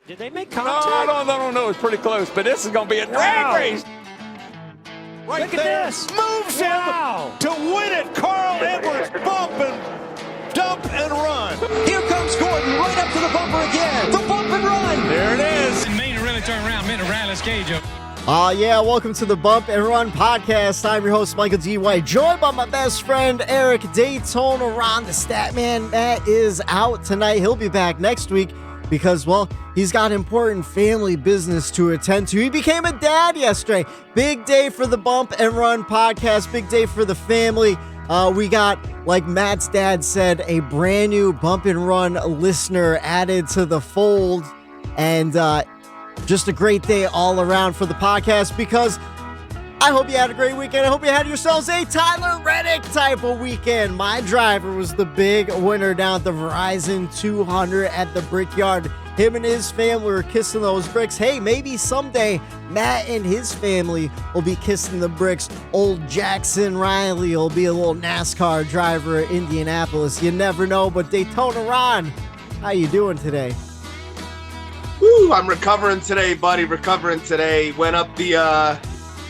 Did they make No, contact? I don't know. It's pretty close, but this is going to be a drag race. Right Look at there, this. moves Wow. him to win it. Carl Edwards, bump and dump and run. Here comes Gordon right up to the bumper again. The bump and run. There it is. Maine to really turn around, meant to Reilly's cage up. Welcome to the Bump and Run podcast. I'm your host, Michael D. White, joined by my best friend, Erik Daytona Ron, the stat man. That is out tonight. He'll be back next week because, well, he's got important family business to attend to. He became a dad yesterday. Big day for the Bump and Run podcast. Big day for the family. We got, like Matt's dad said, a brand new Bump and Run listener added to the fold. And, just a great day all around for the podcast because I hope you had a great weekend. I hope you had yourselves a Tyler Reddick type of weekend. My driver was the big winner down at the Verizon 200 at the Brickyard. Him and his family were kissing those bricks. Hey, maybe someday Matt and his family will be kissing the bricks. Old Jackson Reilly will be a little NASCAR driver at Indianapolis. You never know, but Daytona Ron, how you doing today? Woo, I'm recovering today, buddy. Recovering today. Went up the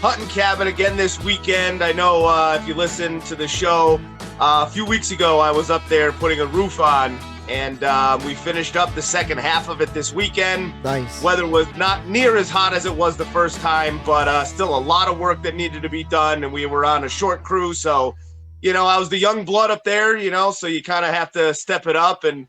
hunting cabin again this weekend. I know if you listen to the show, a few weeks ago I was up there putting a roof on, and we finished up the second half of it this weekend. Nice. Weather was not near as hot as it was the first time, but still a lot of work that needed to be done, and we were on a short crew. So, I was the young blood up there, so you kind of have to step it up and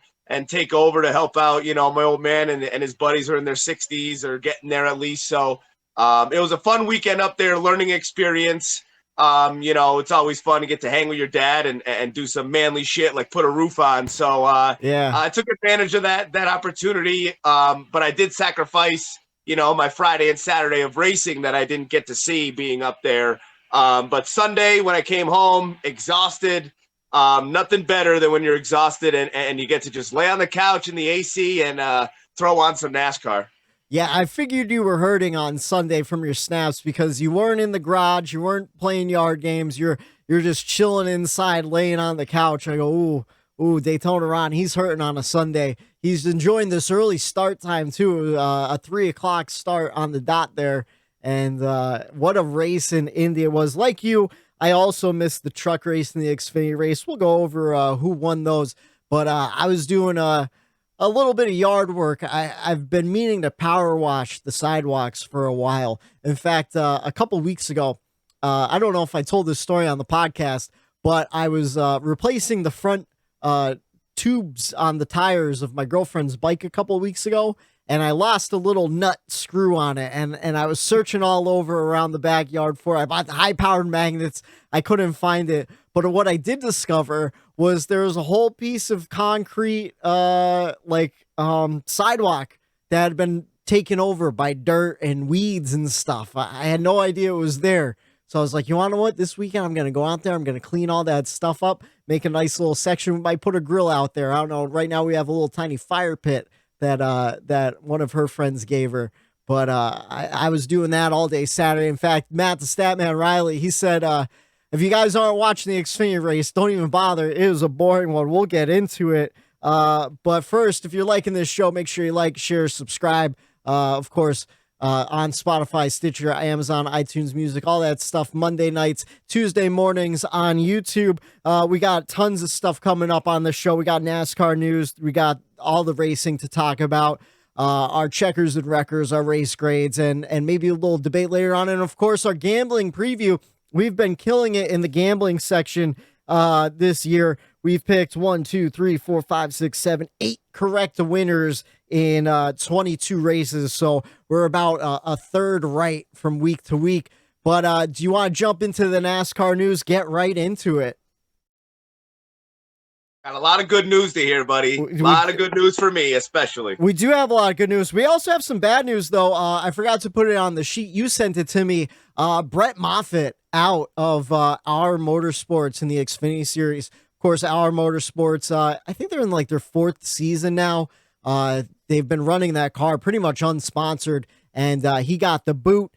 take over to help out, my old man and his buddies are in their 60s or getting there at least. So it was a fun weekend up there, learning experience. It's always fun to get to hang with your dad and do some manly shit like put a roof on. So I took advantage of that opportunity. But I did sacrifice, my Friday and Saturday of racing that I didn't get to see being up there. But Sunday when I came home, exhausted, nothing better than when you're exhausted and you get to just lay on the couch in the AC and throw on some NASCAR. Yeah, I figured you were hurting on Sunday from your snaps because you weren't in the garage, you weren't playing yard games, you're just chilling inside, laying on the couch. I go, ooh, Daytona Ron, he's hurting on a Sunday. He's enjoying this early start time too, a 3:00 start on the dot there, and what a race in Indy it was. Like you, I also missed the truck race and the Xfinity race. We'll go over who won those. But I was doing a little bit of yard work. I've been meaning to power wash the sidewalks for a while. In fact, a couple weeks ago, I don't know if I told this story on the podcast, but I was replacing the front tubes on the tires of my girlfriend's bike a couple weeks ago. And I lost a little nut screw on it, and I was searching all over around the backyard for it. I bought the high-powered magnets. I couldn't find it. But what I did discover was there was a whole piece of concrete, sidewalk that had been taken over by dirt and weeds and stuff. I had no idea it was there. So I was like, you want to know what? This weekend I'm going to go out there. I'm going to clean all that stuff up, make a nice little section. We might put a grill out there. I don't know. Right now we have a little tiny fire pit that one of her friends gave her. But I was doing that all day Saturday. In fact, Matt, the Statman Reilly, he said, if you guys aren't watching the Xfinity race, don't even bother. It was a boring one. We'll get into it. But first, if you're liking this show, make sure you like, share, subscribe. Of course, on Spotify, Stitcher, Amazon, iTunes Music, all that stuff. Monday nights, Tuesday mornings on YouTube. We got tons of stuff coming up on the show. We got NASCAR news. We got all the racing to talk about, our checkers and wreckers, our race grades, and maybe a little debate later on. And of course, our gambling preview. We've been killing it in the gambling section this year. We've picked 1, 2, 3, 4, 5, 6, 7, 8 correct winners in 22 races. So we're about a third right from week to week. But do you want to jump into the NASCAR news? Get right into it. Got a lot of good news to hear, buddy. A lot of good news for me, especially. We do have a lot of good news. We also have some bad news, though. I forgot to put it on the sheet. You sent it to me. Brett Moffitt out of Our Motorsports in the Xfinity Series. Of course, Our Motorsports, I think they're in like their 4th season now. They've been running that car pretty much unsponsored, and he got the boot.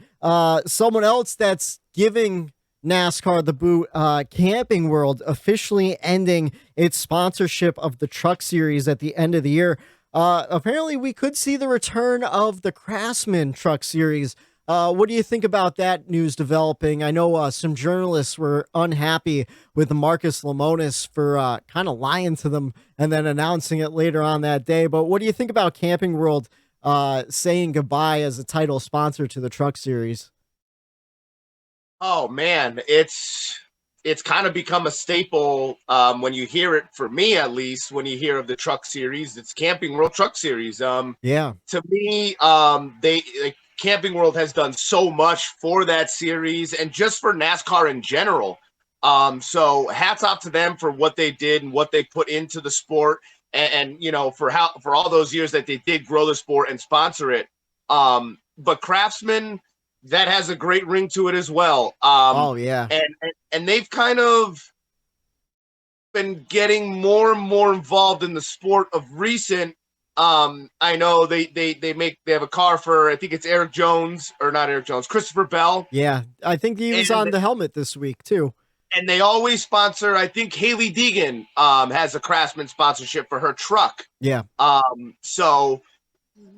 Someone else that's giving NASCAR the boot, Camping World officially ending its sponsorship of the Truck Series at the end of the year. apparently we could see the return of the Craftsman Truck Series. What do you think about that news developing? I know some journalists were unhappy with Marcus Lemonis for kind of lying to them and then announcing it later on that day. But what do you think about Camping World saying goodbye as a title sponsor to the Truck Series? Oh man, it's kind of become a staple when you hear it, for me at least, when you hear of the Truck Series. It's Camping World Truck Series. Yeah. To me, Camping World has done so much for that series and just for NASCAR in general. So hats off to them for what they did and what they put into the sport, and for all those years that they did grow the sport and sponsor it. But Craftsman, that has a great ring to it as well. Oh yeah. And they've kind of been getting more and more involved in the sport of recent. I know they have a car for, I think it's Christopher Bell. Yeah, I think he was on the helmet this week too. And they always sponsor, I think Haley Deegan has a Craftsman sponsorship for her truck. Yeah. So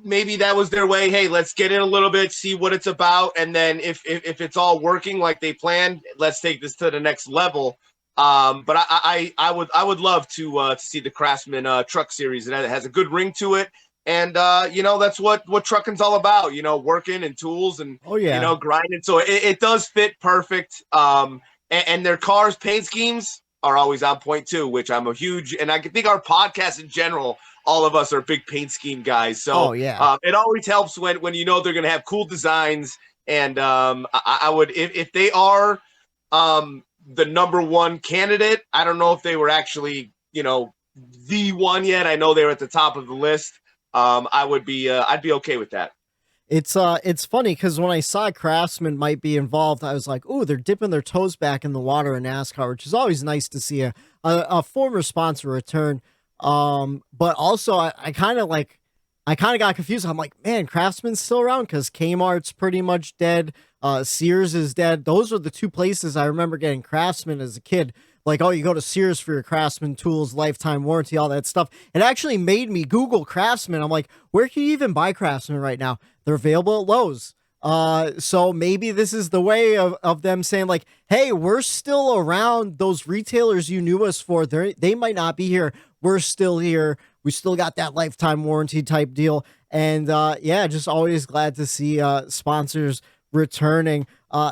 maybe that was their way. Hey, let's get in a little bit, see what it's about, and then if it's all working like they planned, let's take this to the next level. But I would love to see the Craftsman Truck Series. It has a good ring to it, and that's what trucking's all about. Working and tools and grinding. So it does fit perfect. And their cars' paint schemes are always on point too, which I'm a huge, and I think our podcast in general, all of us are big paint scheme guys. So it always helps when they're going to have cool designs. And I would, if they are the number one candidate, I don't know if they were actually, the one yet. I know they were at the top of the list. I'd be okay with that. It's funny because when I saw Craftsman might be involved, I was like, oh, they're dipping their toes back in the water in NASCAR, which is always nice to see a former sponsor return. But also I kind of got confused. I'm like, man, Craftsman's still around because Kmart's pretty much dead. Sears is dead. Those are the two places I remember getting Craftsman as a kid. Like, oh, you go to Sears for your Craftsman tools, lifetime warranty, all that stuff. It actually made me Google Craftsman. I'm like, where can you even buy Craftsman right now? They're available at Lowe's. So maybe this is the way of them saying like, hey, we're still around. Those retailers you knew us for, they might not be here. We're still here. We still got that lifetime warranty type deal. And just always glad to see sponsors returning.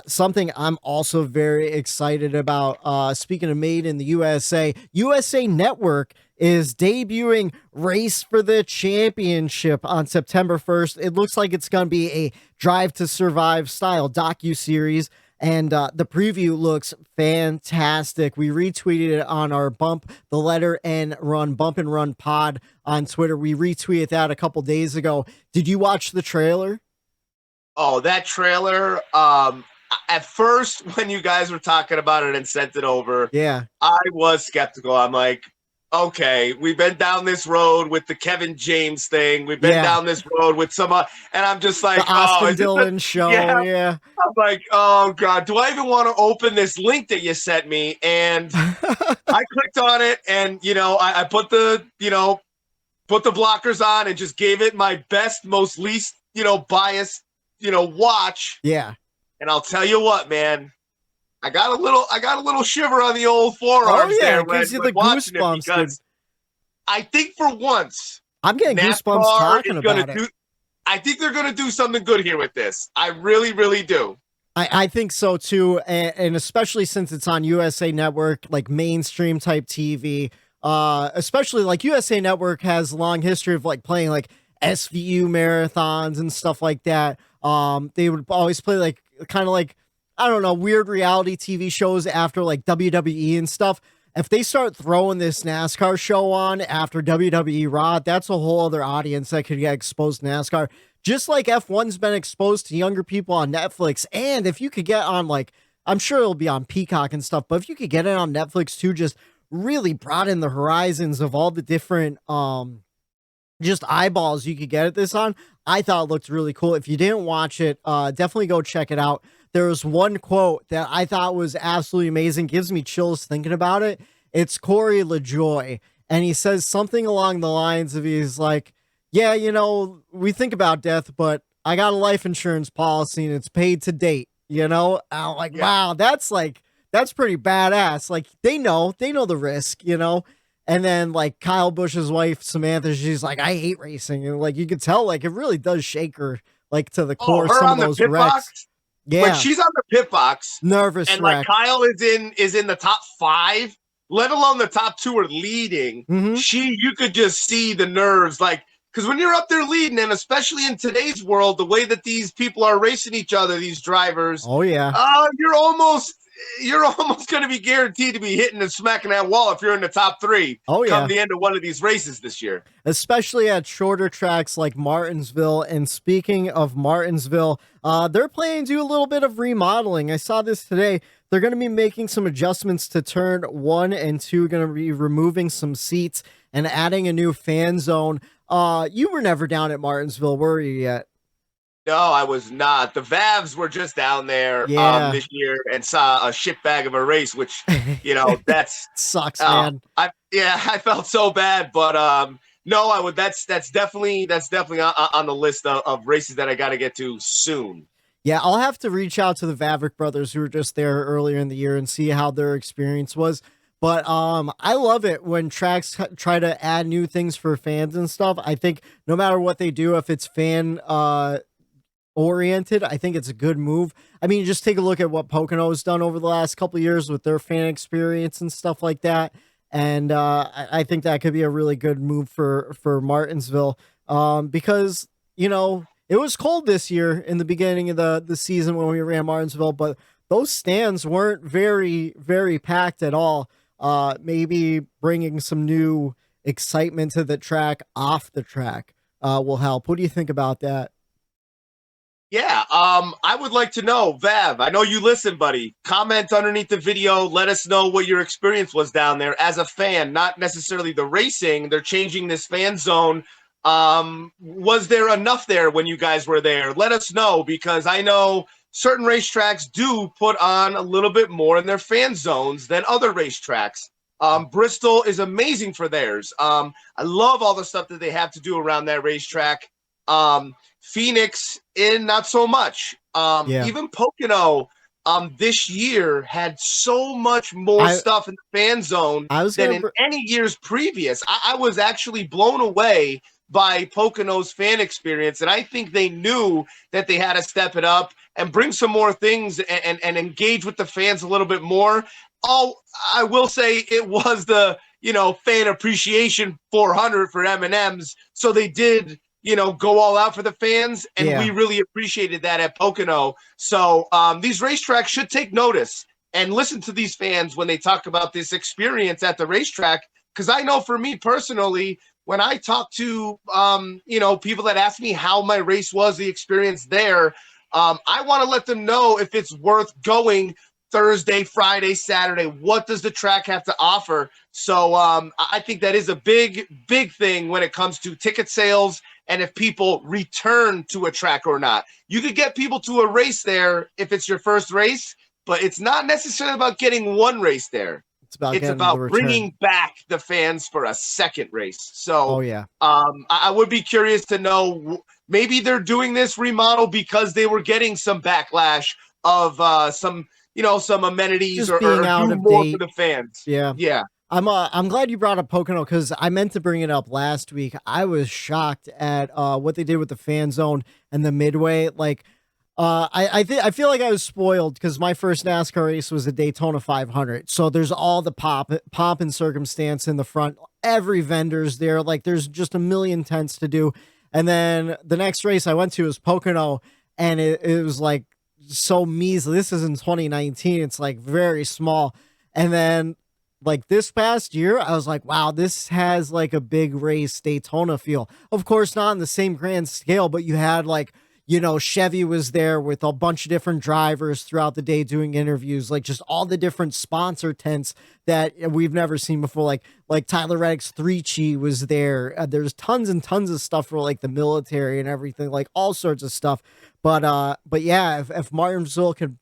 Something I'm also very excited about. Speaking of made in the USA, USA Network is debuting Race for the Championship on September 1st. It looks like it's going to be a Drive to Survive style docu-series, and the preview looks fantastic. We retweeted it on our Bump and Run pod on Twitter. We retweeted that a couple days ago. Did you watch the trailer? Oh, that trailer. At first, when you guys were talking about it and sent it over, I was skeptical. I'm like, okay, we've been down this road with the Kevin James thing. We've been down this road with some, and I'm just like, the Austin Dillon show. Yeah. I'm like, oh God, do I even want to open this link that you sent me? And I clicked on it, and I put the blockers on and just gave it my best, most least, biased, watch. Yeah. And I'll tell you what, man, I got a little shiver on the old forearms there. It gives you the goosebumps. Because I think for once, I'm getting goosebumps talking about it. I think they're going to do something good here with this. I really, really do. I think so too. And especially since it's on USA Network, like mainstream type TV, especially like USA Network has a long history of like playing like SVU marathons and stuff like that. They would always play like kind of like, I don't know, weird reality TV shows after like WWE and stuff. If they start throwing this NASCAR show on after WWE Raw, that's a whole other audience that could get exposed to NASCAR. Just like F1's been exposed to younger people on Netflix. And if you could get on like, I'm sure it'll be on Peacock and stuff, but if you could get it on Netflix too, just really broaden the horizons of all the different, just eyeballs you could get at this on. I thought it looked really cool. If you didn't watch it, definitely go check it out. There was one quote that I thought was absolutely amazing. Gives me chills thinking about it. It's Corey LaJoy. And he says something along the lines of, he's like, yeah, we think about death, but I got a life insurance policy and it's paid to date, I'm like, wow, that's pretty badass. Like they know the risk, and then like Kyle Busch's wife, Samantha, she's like, I hate racing. And like, you could tell, like, it really does shake her like to the core. Her some on of those the pit wrecks. box? Yeah. When she's on the pit box, Nervous and wreck. like Kyle is in the top 5, let alone the top 2 are leading. Mhm. You could just see the nerves, like, because when you're up there leading, and especially in today's world, the way that these people are racing each other, these drivers, Oh yeah. you're almost going to be guaranteed to be hitting and smacking that wall if you're in the top 3. Oh, yeah. Come the end of one of these races this year. Especially at shorter tracks like Martinsville. And speaking of Martinsville, they're planning to do a little bit of remodeling. I saw this today. They're going to be making some adjustments to turn 1 and 2, going to be removing some seats and adding a new fan zone. You were never down at Martinsville, were you yet? No, I was not. The Vavs were just down there this year and saw a shitbag of a race, which, that's sucks, man. I felt so bad, but no, that's definitely on the list of races that I got to get to soon. Yeah, I'll have to reach out to the Vavrick brothers who were just there earlier in the year and see how their experience was. But I love it when tracks try to add new things for fans and stuff. I think no matter what they do, if it's fan oriented, I think it's a good move. I mean, just take a look at what Pocono has done over the last couple of years with their fan experience and stuff like that. And I think that could be a really good move for Martinsville because, it was cold this year in the beginning of the season when we ran Martinsville, but those stands weren't very, very packed at all. Maybe bringing some new excitement to the track off the track will help. What do you think about that? Yeah, I would like to know, Vav, I know you listen, buddy. Comment underneath the video. Let us know what your experience was down there as a fan, not necessarily the racing. They're changing this fan zone. Was there enough there when you guys were there? Let us know, because I know certain racetracks do put on a little bit more in their fan zones than other racetracks. Bristol is amazing for theirs. I love all the stuff that they have to do around that racetrack. Phoenix, not so much. Even Pocono this year had so much more stuff in the fan zone than in any years previous. I was actually blown away by Pocono's fan experience, and I think they knew that they had to step it up and bring some more things and engage with the fans a little bit more. I will say it was the fan appreciation 400 for M&M's, so they did go all out for the fans, and we really appreciated that at Pocono. So these racetracks should take notice and listen to these fans when they talk about this experience at the racetrack, because I know for me personally, when I talk to people that ask me how my race was, the experience there, I want to let them know if it's worth going Thursday, Friday, Saturday. What does the track have to offer? So I think that is a big thing when it comes to ticket sales and if people return to a track or not. You could get people to a race there if it's your first race, but it's not necessarily about getting one race there. It's about bringing back the fans for a second race. So I would be curious to know, maybe they're doing this remodel because they were getting some backlash of some amenities just or being out do of more date for the fans. Yeah. I'm glad you brought up Pocono, because I meant to bring it up last week. I was shocked at what they did with the fan zone and the midway. Like, I feel like I was spoiled because my first NASCAR race was a Daytona 500. So there's all the pomp and circumstance in the front. Every vendor's there. Like, there's just a million tents to do. And then the next race I went to was Pocono, and it was like so measly. This is in 2019. It's like very small. And then like this past year, I was like, wow, this has like a big race Daytona feel. Of course, not on the same grand scale, but you had like, Chevy was there with a bunch of different drivers throughout the day doing interviews, like just all the different sponsor tents that we've never seen before. Like Tyler Reddick's 3Chi was there. There's tons and tons of stuff for like the military and everything, like all sorts of stuff. But yeah, if Martinsville could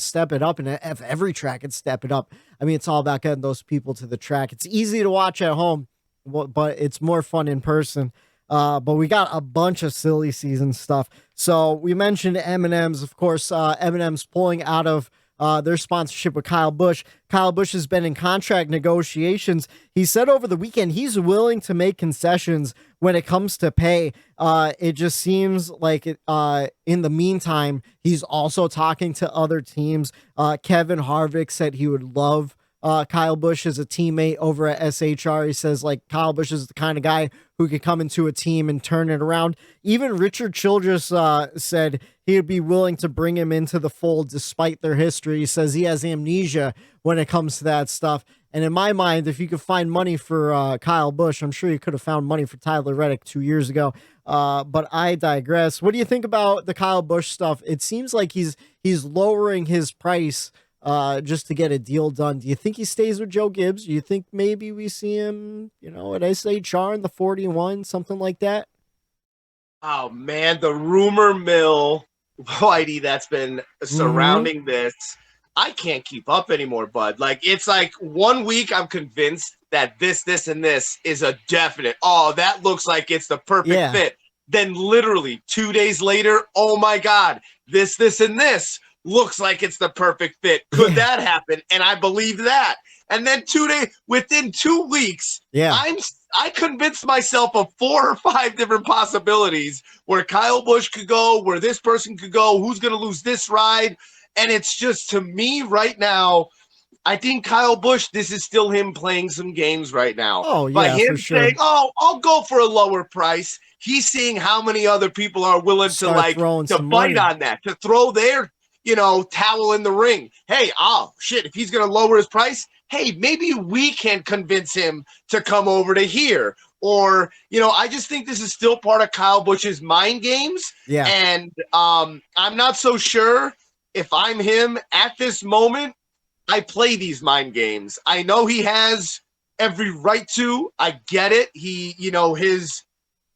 step it up, and if every track could step it up, I mean, it's all about getting those people to the track. It's easy to watch at home, but it's more fun in person. But we got a bunch of silly season stuff. So we mentioned M&M's, of course. M&M's pulling out of their sponsorship with Kyle Busch. Kyle Busch has been in contract negotiations. He said over the weekend he's willing to make concessions when it comes to pay. It just seems like in the meantime, he's also talking to other teams. Kevin Harvick said he would love Kyle Busch as a teammate over at SHR. He says like Kyle Busch is the kind of guy who could come into a team and turn it around. Even Richard Childress said he would be willing to bring him into the fold despite their history. He says he has amnesia when it comes to that stuff. And in my mind, if you could find money for Kyle Busch, I'm sure you could have found money for Tyler Reddick 2 years ago. But I digress. What do you think about the Kyle Busch stuff? It seems like he's lowering his price just to get a deal done. Do you think he stays with Joe Gibbs? Do you think maybe we see him, at SHR in the 41, something like that? Oh man, the rumor mill, Whitey, that's been surrounding this. I can't keep up anymore, bud. Like, it's like 1 week I'm convinced that this, and this is a definite. Oh, that looks like it's the perfect fit. Then literally 2 days later, oh my God, this, and this looks like it's the perfect fit. Could that happen? And I believe that. And then within 2 weeks, I convinced myself of 4 or 5 different possibilities where Kyle Busch could go, where this person could go, who's going to lose this ride. And it's just, to me right now, I think Kyle Busch, this is still him playing some games right now. Oh, yeah, by him for sure. saying, oh, I'll go for a lower price. He's seeing how many other people are willing to bite on that, to throw their towel in the ring. Hey, if he's going to lower his price, hey, maybe we can convince him to come over to here. Or, I just think this is still part of Kyle Busch's mind games. Yeah. And I'm not so sure if I'm him at this moment. I play these mind games. I know he has every right to. I get it. He,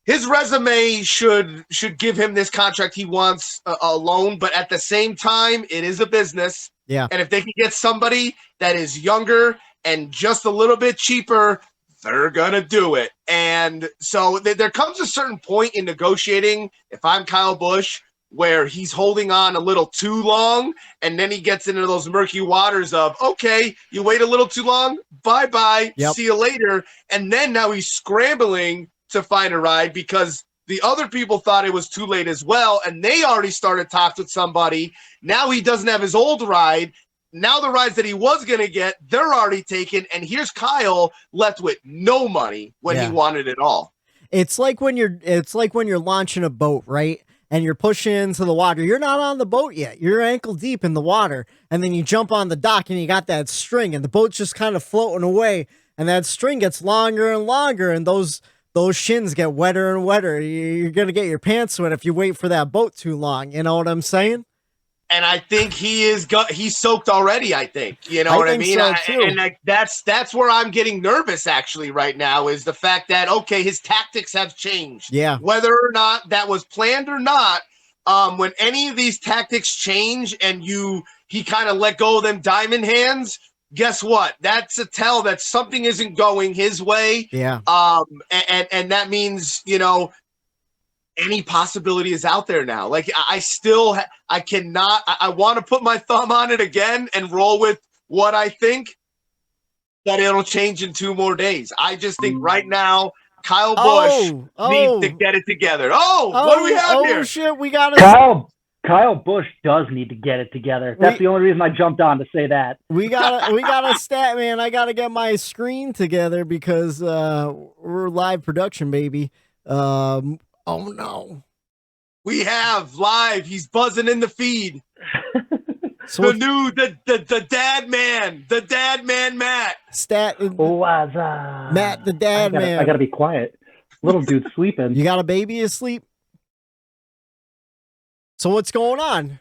his resume should give him this contract he wants alone, but at the same time, it is a business. Yeah. And if they can get somebody that is younger and just a little bit cheaper, they're going to do it. And so there comes a certain point in negotiating, if I'm Kyle Busch, where he's holding on a little too long, and then he gets into those murky waters of, okay, you wait a little too long, bye-bye, see you later. And then now he's scrambling to find a ride because the other people thought it was too late as well, and they already started talks with somebody. Now he doesn't have his old ride. Now the rides that he was going to get, they're already taken, and here's Kyle left with no money when he wanted it all. It's like when you're launching a boat, right? And you're pushing into the water. You're not on the boat yet. You're ankle deep in the water. And then you jump on the dock and you got that string and the boat's just kind of floating away. And that string gets longer and longer. And those shins get wetter and wetter. You're going to get your pants wet if you wait for that boat too long. You know what I'm saying? And I think he's soaked already, I think. You know what I mean? That's where I'm getting nervous actually right now, is the fact that, okay, his tactics have changed. Yeah. Whether or not that was planned or not, when any of these tactics change and he kind of let go of them diamond hands, guess what? That's a tell that something isn't going his way. Yeah. And that means, any possibility is out there now. Like I want to put my thumb on it again and roll with what I think, that it'll change in 2 more days. I just think right now, Kyle Busch needs to get it together. What do we have here? Oh shit, we got Kyle Busch does need to get it together. That's the only reason I jumped on to say that. We got a stat, man. I got to get my screen together because we're live production, baby. Oh no. We have live. He's buzzing in the feed. So the dad man, Matt. Matt, the dad man. I gotta be quiet. Little dude's sleeping. You got a baby asleep? So what's going on?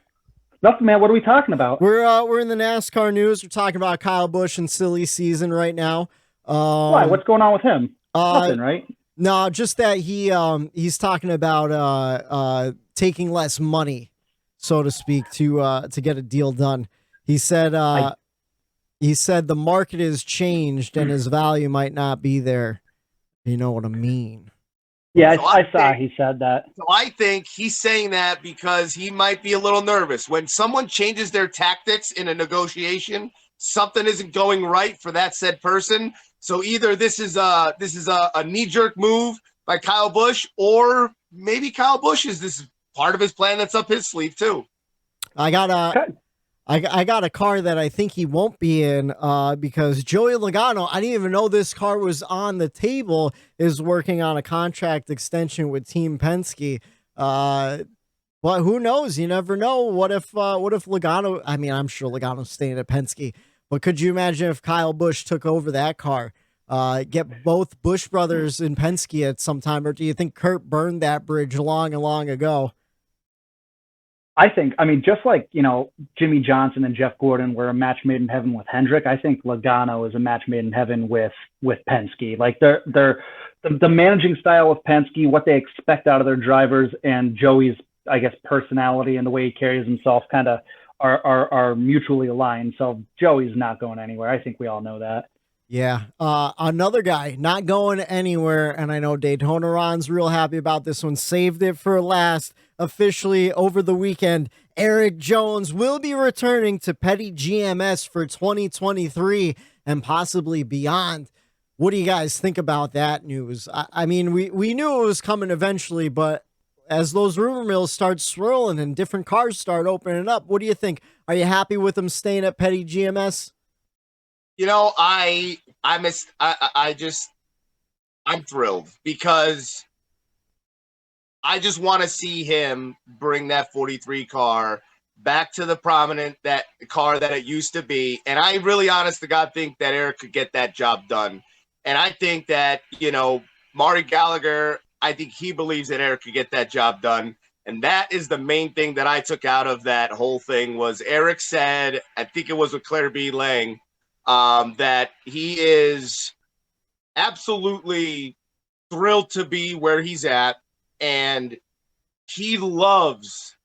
Nothing, man. What are we talking about? We're in the NASCAR news. We're talking about Kyle Busch and silly season right now. Why? What's going on with him? Nothing, right? No, just that he's talking about taking less money, so to speak, to get a deal done. He said the market has changed and his value might not be there. You know what I mean? Yeah, So I saw he said that. So I think he's saying that because he might be a little nervous. When someone changes their tactics in a negotiation, something isn't going right for that said person. So either this is a knee-jerk move by Kyle Busch, or maybe Kyle Busch is this part of his plan that's up his sleeve too. I got a car that I think he won't be in because Joey Logano, I didn't even know this car was on the table, is working on a contract extension with Team Penske. But who knows? You never know. What if Logano, I mean, I'm sure Logano's staying at Penske, but could you imagine if Kyle Busch took over that car? Get both Busch brothers in Penske at some time, or do you think Kurt burned that bridge long ago? I mean, just like, Jimmy Johnson and Jeff Gordon were a match made in heaven with Hendrick, I think Logano is a match made in heaven with Penske. Like they're the managing style of Penske, what they expect out of their drivers, and Joey's, I guess, personality and the way he carries himself kind of are mutually aligned. So Joey's not going anywhere. I think we all know that. Yeah. Another guy not going anywhere, and I know Daytona Ron's real happy about this one. Saved it for last. Officially over the weekend, Erik Jones will be returning to Petty GMS for 2023 and possibly beyond. What do you guys think about that news? I mean, we knew it was coming eventually, but as those rumor mills start swirling and different cars start opening up, what do you think? Are you happy with him staying at Petty GMS? I'm thrilled because I just want to see him bring that 43 car back to the prominent that car that it used to be. And I really, honest to God, think that Erik could get that job done. And I think that, Maury Gallagher, I think he believes that Erik could get that job done. And that is the main thing that I took out of that whole thing was Erik said, I think it was with Claire B. Lang, that he is absolutely thrilled to be where he's at. And he loves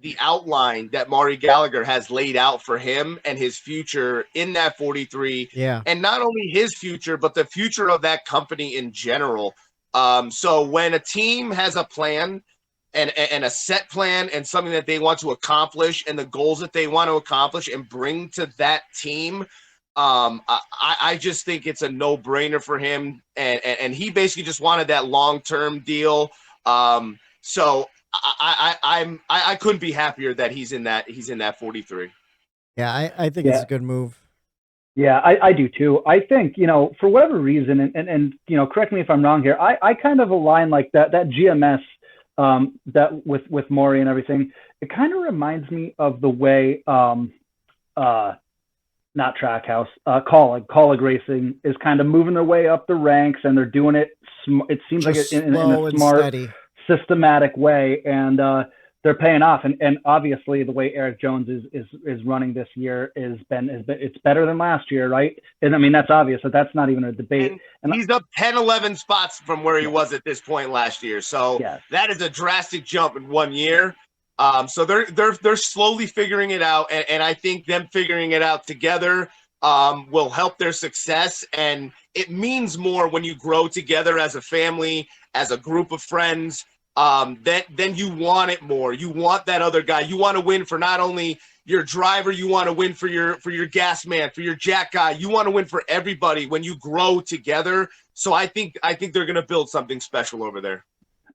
the outline that Maury Gallagher has laid out for him and his future in that 43. Yeah. And not only his future, but the future of that company in general. So when a team has a plan and a set plan and something that they want to accomplish and the goals that they want to accomplish and bring to that team, I just think it's a no-brainer for him. And he basically just wanted that long-term deal. So I couldn't be happier that he's in that 43. Yeah, I think it's a good move. Yeah, I do too. I think, for whatever reason, and correct me if I'm wrong here, I kind of align like that GMS that with Maury and everything. It kind of reminds me of the way not Trackhouse, Colleague Racing is kind of moving their way up the ranks, and they're doing it. It seems just like in a smart, systematic way, and they're paying off. And obviously, the way Erik Jones is running this year it's better than last year, right? And I mean that's obvious. So that's not even a debate. And he's up 10, 11 spots from where he was at this point last year. So that is a drastic jump in 1 year. So they're slowly figuring it out, and I think them figuring it out together will help their success. And it means more when you grow together as a family, as a group of friends. Then you want it more. You want that other guy. You want to win for not only your driver, you want to win for your gas man, for your jack guy. You want to win for everybody when you grow together. So I think they're going to build something special over there.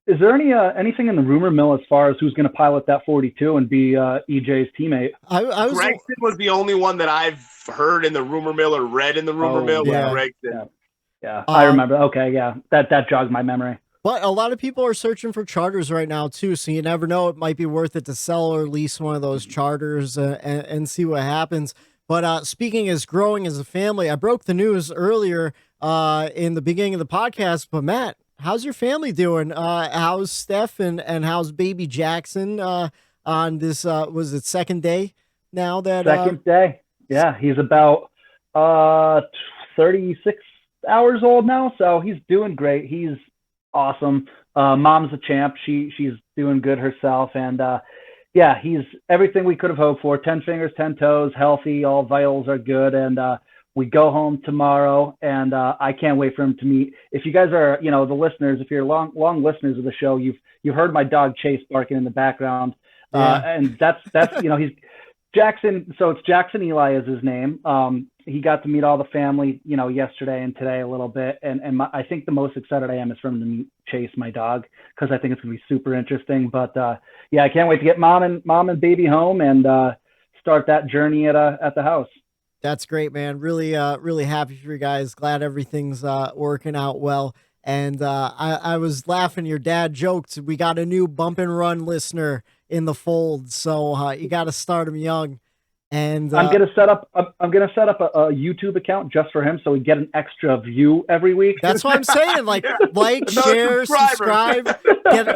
Is there anything in the rumor mill as far as who's going to pilot that 42 and be EJ's teammate? Gregson was the only one that I've heard in the rumor mill or read in the rumor mill. Yeah. Gregson. Yeah. I remember. Okay, yeah, that jogged my memory. But a lot of people are searching for charters right now too, so you never know. It might be worth it to sell or lease one of those charters and see what happens. But speaking as growing as a family, I broke the news earlier in the beginning of the podcast. But Matt, how's your family doing? How's Steph and how's baby Jackson on this? Was it second day now? Second day. Yeah, he's about 36 hours old now, so he's doing great. He's awesome. Mom's a champ. She's doing good herself, and he's everything we could have hoped for. 10 fingers, 10 toes, healthy. All vitals are good, and We go home tomorrow, and I can't wait for him to meet. If you guys are, the listeners, if you're long listeners of the show, you've heard my dog Chase barking in the background, and that's he's Jackson. So it's Jackson Eli is his name. He got to meet all the family, yesterday and today a little bit, and I think the most excited I am is for him to meet Chase, my dog, because I think it's gonna be super interesting. But I can't wait to get mom and baby home and start that journey at the house. That's great, man. Really, really happy for you guys. Glad everything's working out well. And I was laughing. Your dad joked we got a new bump and run listener in the fold, so you got to start him young. And I'm gonna set up a YouTube account just for him, so we get an extra view every week. That's what I'm saying. Like, share, subscribe,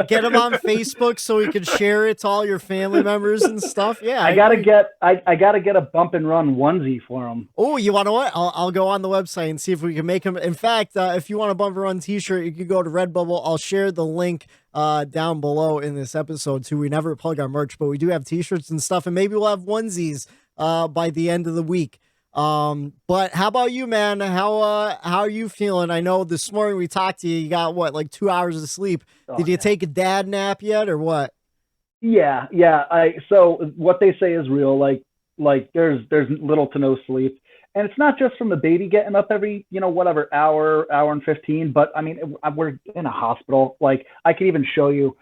get him on Facebook so he can share it to all your family members and stuff. Yeah, I gotta get a bump and run onesie for him. Oh, you want to what? I'll go on the website and see if we can make him. In fact, if you want a bump and run T-shirt, you can go to Redbubble. I'll share the link down below in this episode too. We never plug our merch, but we do have T-shirts and stuff, and maybe we'll have onesies by the end of the week. But how about you, man? How are you feeling? I know this morning we talked to you. You got what, like 2 hours of sleep? Did you take a dad nap yet, or what? Yeah. So what they say is real. Like there's little to no sleep, and it's not just from the baby getting up every hour and 15. But I mean, we're in a hospital. Like, I can even show you.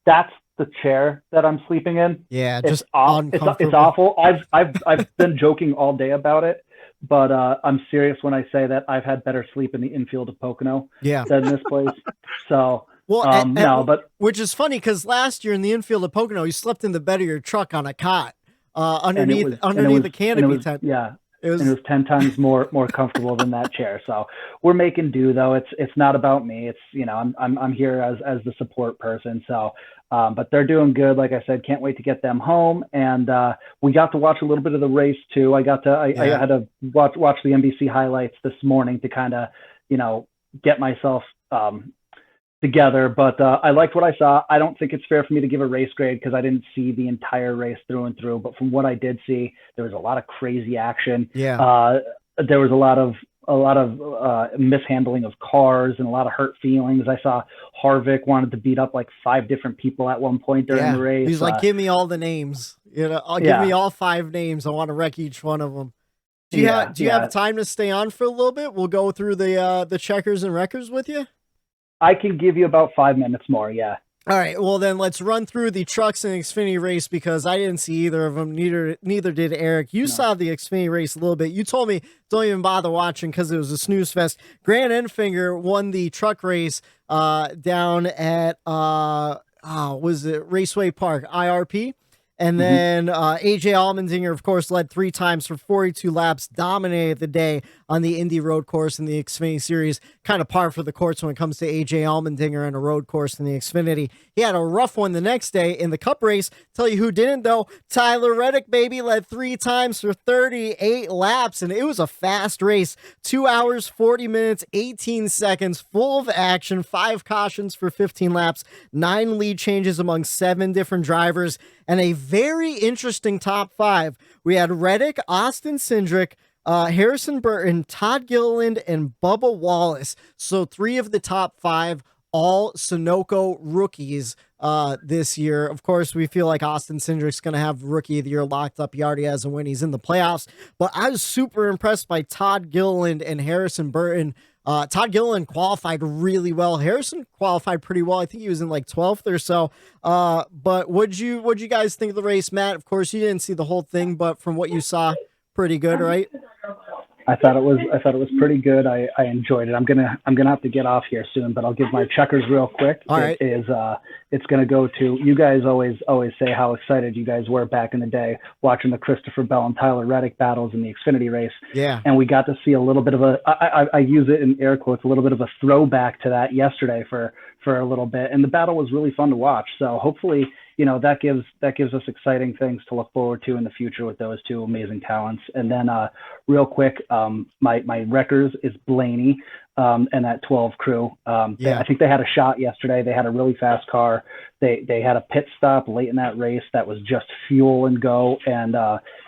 That's the chair that I'm sleeping in. Yeah, it's awful. I've been joking all day about it, but I'm serious when I say that I've had better sleep in the infield of Pocono than this place. So but which is funny because last year in the infield of Pocono, you slept in the bed of your truck on a cot underneath the canopy tent. Yeah. It was 10 times more comfortable than that chair. So we're making do, though. It's not about me. It's, I'm here as the support person. So, but they're doing good. Like I said, can't wait to get them home. And we got to watch a little bit of the race too. I had to watch the NBC highlights this morning to kind of, get myself together, but I liked what I saw. I don't think it's fair for me to give a race grade because I didn't see the entire race through and through. But from what I did see, there was a lot of crazy action. Yeah. There was a lot of mishandling of cars and a lot of hurt feelings. I saw Harvick wanted to beat up like 5 different people at one point during the race. He's like, give me all the names. Give me all 5 names. I want to wreck each one of them. Do you have time to stay on for a little bit? We'll go through the checkers and wreckers with you. I can give you about 5 minutes more. Yeah. All right. Well, then let's run through the trucks and Xfinity race because I didn't see either of them. Neither did Eric. You saw the Xfinity race a little bit. You told me don't even bother watching because it was a snooze fest. Grant Enfinger won the truck race down at was it Raceway Park, IRP? And then AJ Allmendinger, of course, led 3 times for 42 laps, dominated the day on the Indy road course in the Xfinity Series. Kind of par for the course when it comes to AJ Allmendinger and a road course in the Xfinity. He had a rough one the next day in the Cup race. Tell you who didn't, though. Tyler Reddick, baby, led 3 times for 38 laps, and it was a fast race. 2 hours, 40 minutes, 18 seconds, full of action, 5 cautions for 15 laps, 9 lead changes among 7 different drivers, and a very interesting top 5. We had Reddick, Austin Cindric, Harrison Burton, Todd Gilligland, and Bubba Wallace. So 3 of the top 5, all Sunoco rookies this year. Of course, we feel like Austin Cindric's going to have Rookie of the Year locked up. He already has a win. He's in the playoffs. But I was super impressed by Todd Gilligland and Harrison Burton. Todd Gilligland qualified really well. Harrison qualified pretty well. I think he was in like 12th or so. But what'd you guys think of the race, Matt? Of course, you didn't see the whole thing, but from what you saw, pretty good, right? I thought it was pretty good. I enjoyed it. I'm gonna have to get off here soon, but I'll give my checkers real quick. All right. It's gonna go to you guys. Always say how excited you guys were back in the day watching the Christopher Bell and Tyler Reddick battles in the Xfinity race. Yeah. And we got to see a little bit of I use it in air quotes, a little bit of a throwback to that yesterday for a little bit, and the battle was really fun to watch. So hopefully, that gives us exciting things to look forward to in the future with those 2 amazing talents. And then real quick, my wreckers is Blaney. and that 12 crew. I think they had a shot yesterday. They had a really fast car. They had a pit stop late in that race that was just fuel and go. And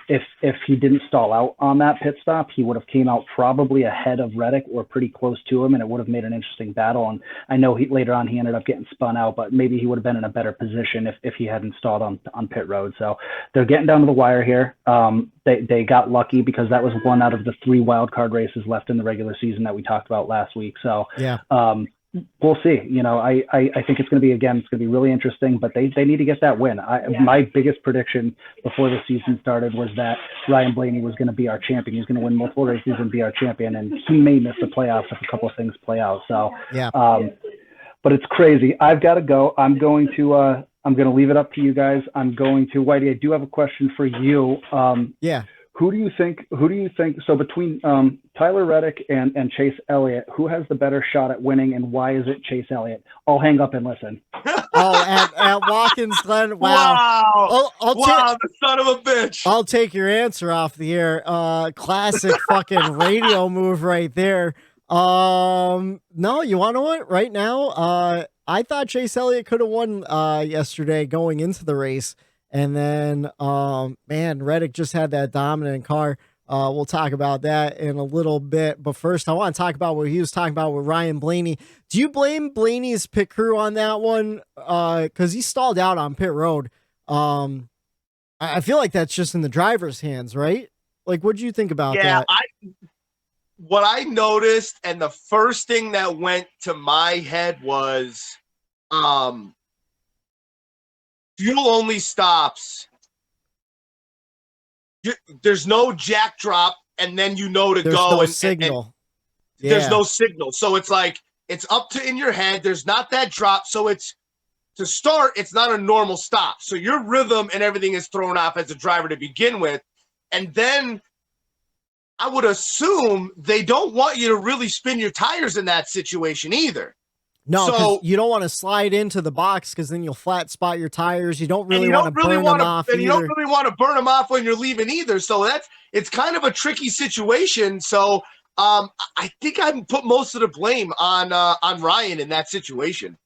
if he didn't stall out on that pit stop, he would have came out probably ahead of Reddick or pretty close to him, and it would have made an interesting battle. And I know later on he ended up getting spun out, but maybe he would have been in a better position if he hadn't stalled on pit road. So they're getting down to the wire here. They got lucky because that was one out of the 3 wild card races left in the regular season that we talked about last week. So we'll see. I think it's going to be really interesting, but they need to get that win. My biggest prediction before the season started was that Ryan Blaney was going to be our champion. He's going to win multiple races and be our champion, and he may miss the playoffs if a couple of things play out. So, but it's crazy. I've got to go. I'm going to leave it up to you guys. Whitey, I do have a question for you. Who do you think? So between Tyler Reddick and Chase Elliott, who has the better shot at winning, and why is it Chase Elliott? I'll hang up and listen. At Watkins Glen. Wow. The son of a bitch. I'll take your answer off the air. Classic fucking radio move right there. No, you want to know what? Right now, I thought Chase Elliott could have won yesterday going into the race. And then, Reddick just had that dominant car. We'll talk about that in a little bit. But first, I want to talk about what he was talking about with Ryan Blaney. Do you blame Blaney's pit crew on that one? Because he stalled out on pit road. I feel like that's just in the driver's hands, right? Like, what do you think about that? What I noticed, and the first thing that went to my head was fuel only stops. There's no jack drop, and then to there's go. No and signal. There's no signal, so it's like it's up to in your head. There's not that drop, so it's to start. It's not a normal stop, so your rhythm and everything is thrown off as a driver to begin with, and then I would assume they don't want you to really spin your tires in that situation either. No, because you don't want to slide into the box because then you'll flat spot your tires. You don't really want to burn them off either. And you don't really want to burn them off when you're leaving either. So it's kind of a tricky situation. So I think I put most of the blame on Ryan in that situation.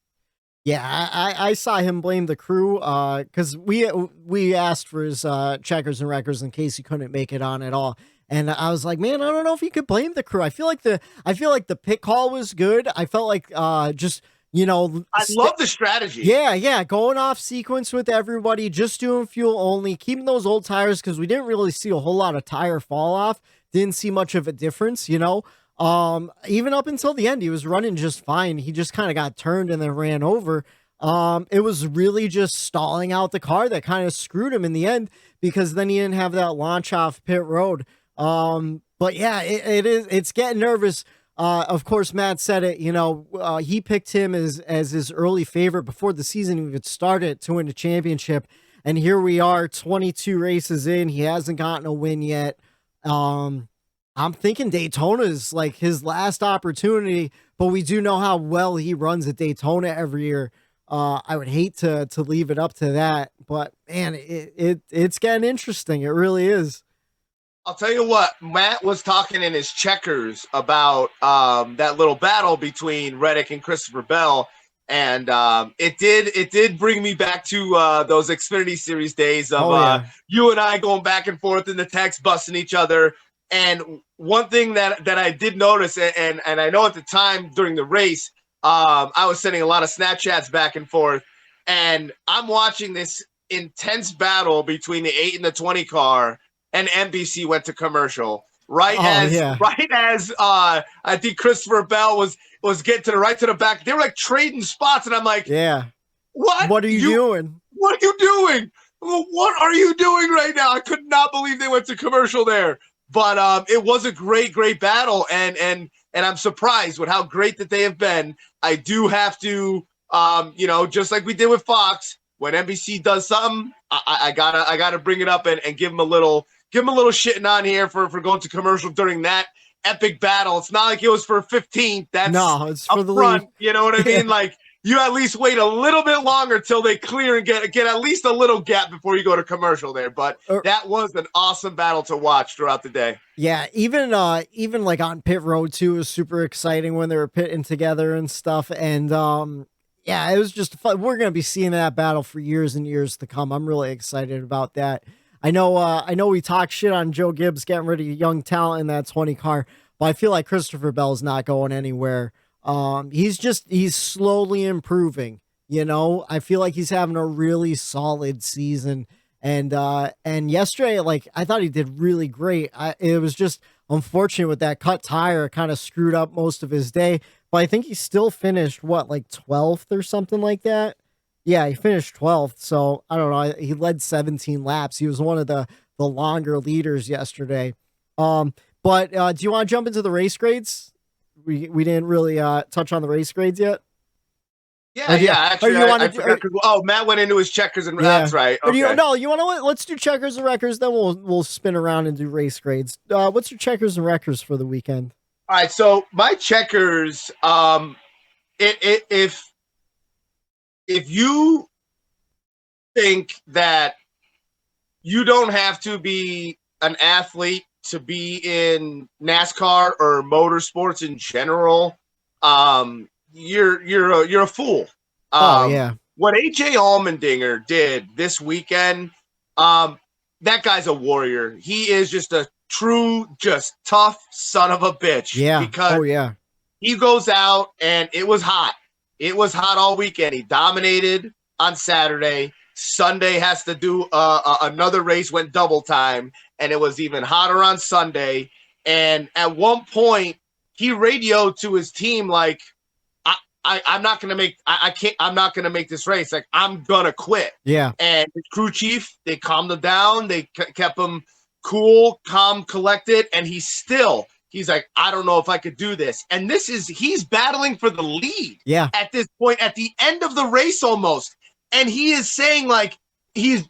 Yeah, I saw him blame the crew because we asked for his checkers and wreckers in case he couldn't make it on at all. And I was like, man, I don't know if you could blame the crew. I feel like the pit call was good. I felt like I love the strategy. Yeah, going off sequence with everybody, just doing fuel only, keeping those old tires because we didn't really see a whole lot of tire fall off. Didn't see much of a difference, even up until the end, he was running just fine. He just kind of got turned and then ran over. It was really just stalling out the car that kind of screwed him in the end because then he didn't have that launch off pit road. But yeah, it's getting nervous. Of course, Matt said it, he picked him as his early favorite before the season even started to win the championship. And here we are 22 races in. He hasn't gotten a win yet. I'm thinking Daytona is like his last opportunity, but we do know how well he runs at Daytona every year. I would hate to leave it up to that, but man, it's getting interesting. It really is. I'll tell you what, Matt was talking in his checkers about that little battle between Reddick and Christopher Bell, and it did bring me back to those Xfinity Series days of you and I going back and forth in the text, busting each other. And one thing that I did notice, and I know at the time during the race, I was sending a lot of Snapchats back and forth, and I'm watching this intense battle between the 8 and the 20 car. And NBC went to commercial right as I think Christopher Bell was getting to the back. They were like trading spots, and I'm like, what are you doing? What are you doing? What are you doing right now? I could not believe they went to commercial there. But it was a great battle, and I'm surprised with how great that they have been. I do have to, just like we did with Fox, when NBC does something, I gotta bring it up and give them a little shitting on here for going to commercial during that epic battle. It's not like it was for 15th. It's for the front. You know what I mean? Like you at least wait a little bit longer till they clear and get at least a little gap before you go to commercial there. But that was an awesome battle to watch throughout the day. Yeah, even like on pit road too was super exciting when they were pitting together and stuff. And yeah, it was just fun. We're gonna be seeing that battle for years and years to come. I'm really excited about that. I know we talk shit on Joe Gibbs getting rid of young talent in that 20 car, but I feel like Christopher Bell's not going anywhere. He's slowly improving, you know. I feel like he's having a really solid season. And yesterday, like, I thought he did really great. It was just unfortunate with that cut tire. It kind of screwed up most of his day, but I think he still finished like 12th or something like that. Yeah, he finished 12th. So I don't know. He led 17 laps. He was one of the longer leaders yesterday. But do you want to jump into the race grades? We didn't really touch on the race grades yet. Yeah. Actually, I forgot Matt went into his checkers and that's right. Okay. You want to let's do checkers and wreckers. Then we'll spin around and do race grades. What's your checkers and wreckers for the weekend? All right. So my checkers, if you think that you don't have to be an athlete to be in NASCAR or motorsports in general, you're a fool. What AJ Allmendinger did this weekend, that guy's a warrior. He is just a true, just tough son of a bitch. Yeah. Because he goes out and it was hot. It was hot all weekend. He dominated on Saturday. Sunday has to do another race, went double time, and it was even hotter on Sunday. And at one point, he radioed to his team like, I'm not gonna make this race. Like, I'm gonna quit. Yeah. And the crew chief, they calmed him down. They kept him cool, calm, collected, and he's like, I don't know if I could do this. And he's battling for the lead. Yeah. At this point, at the end of the race almost. And he is saying, like, you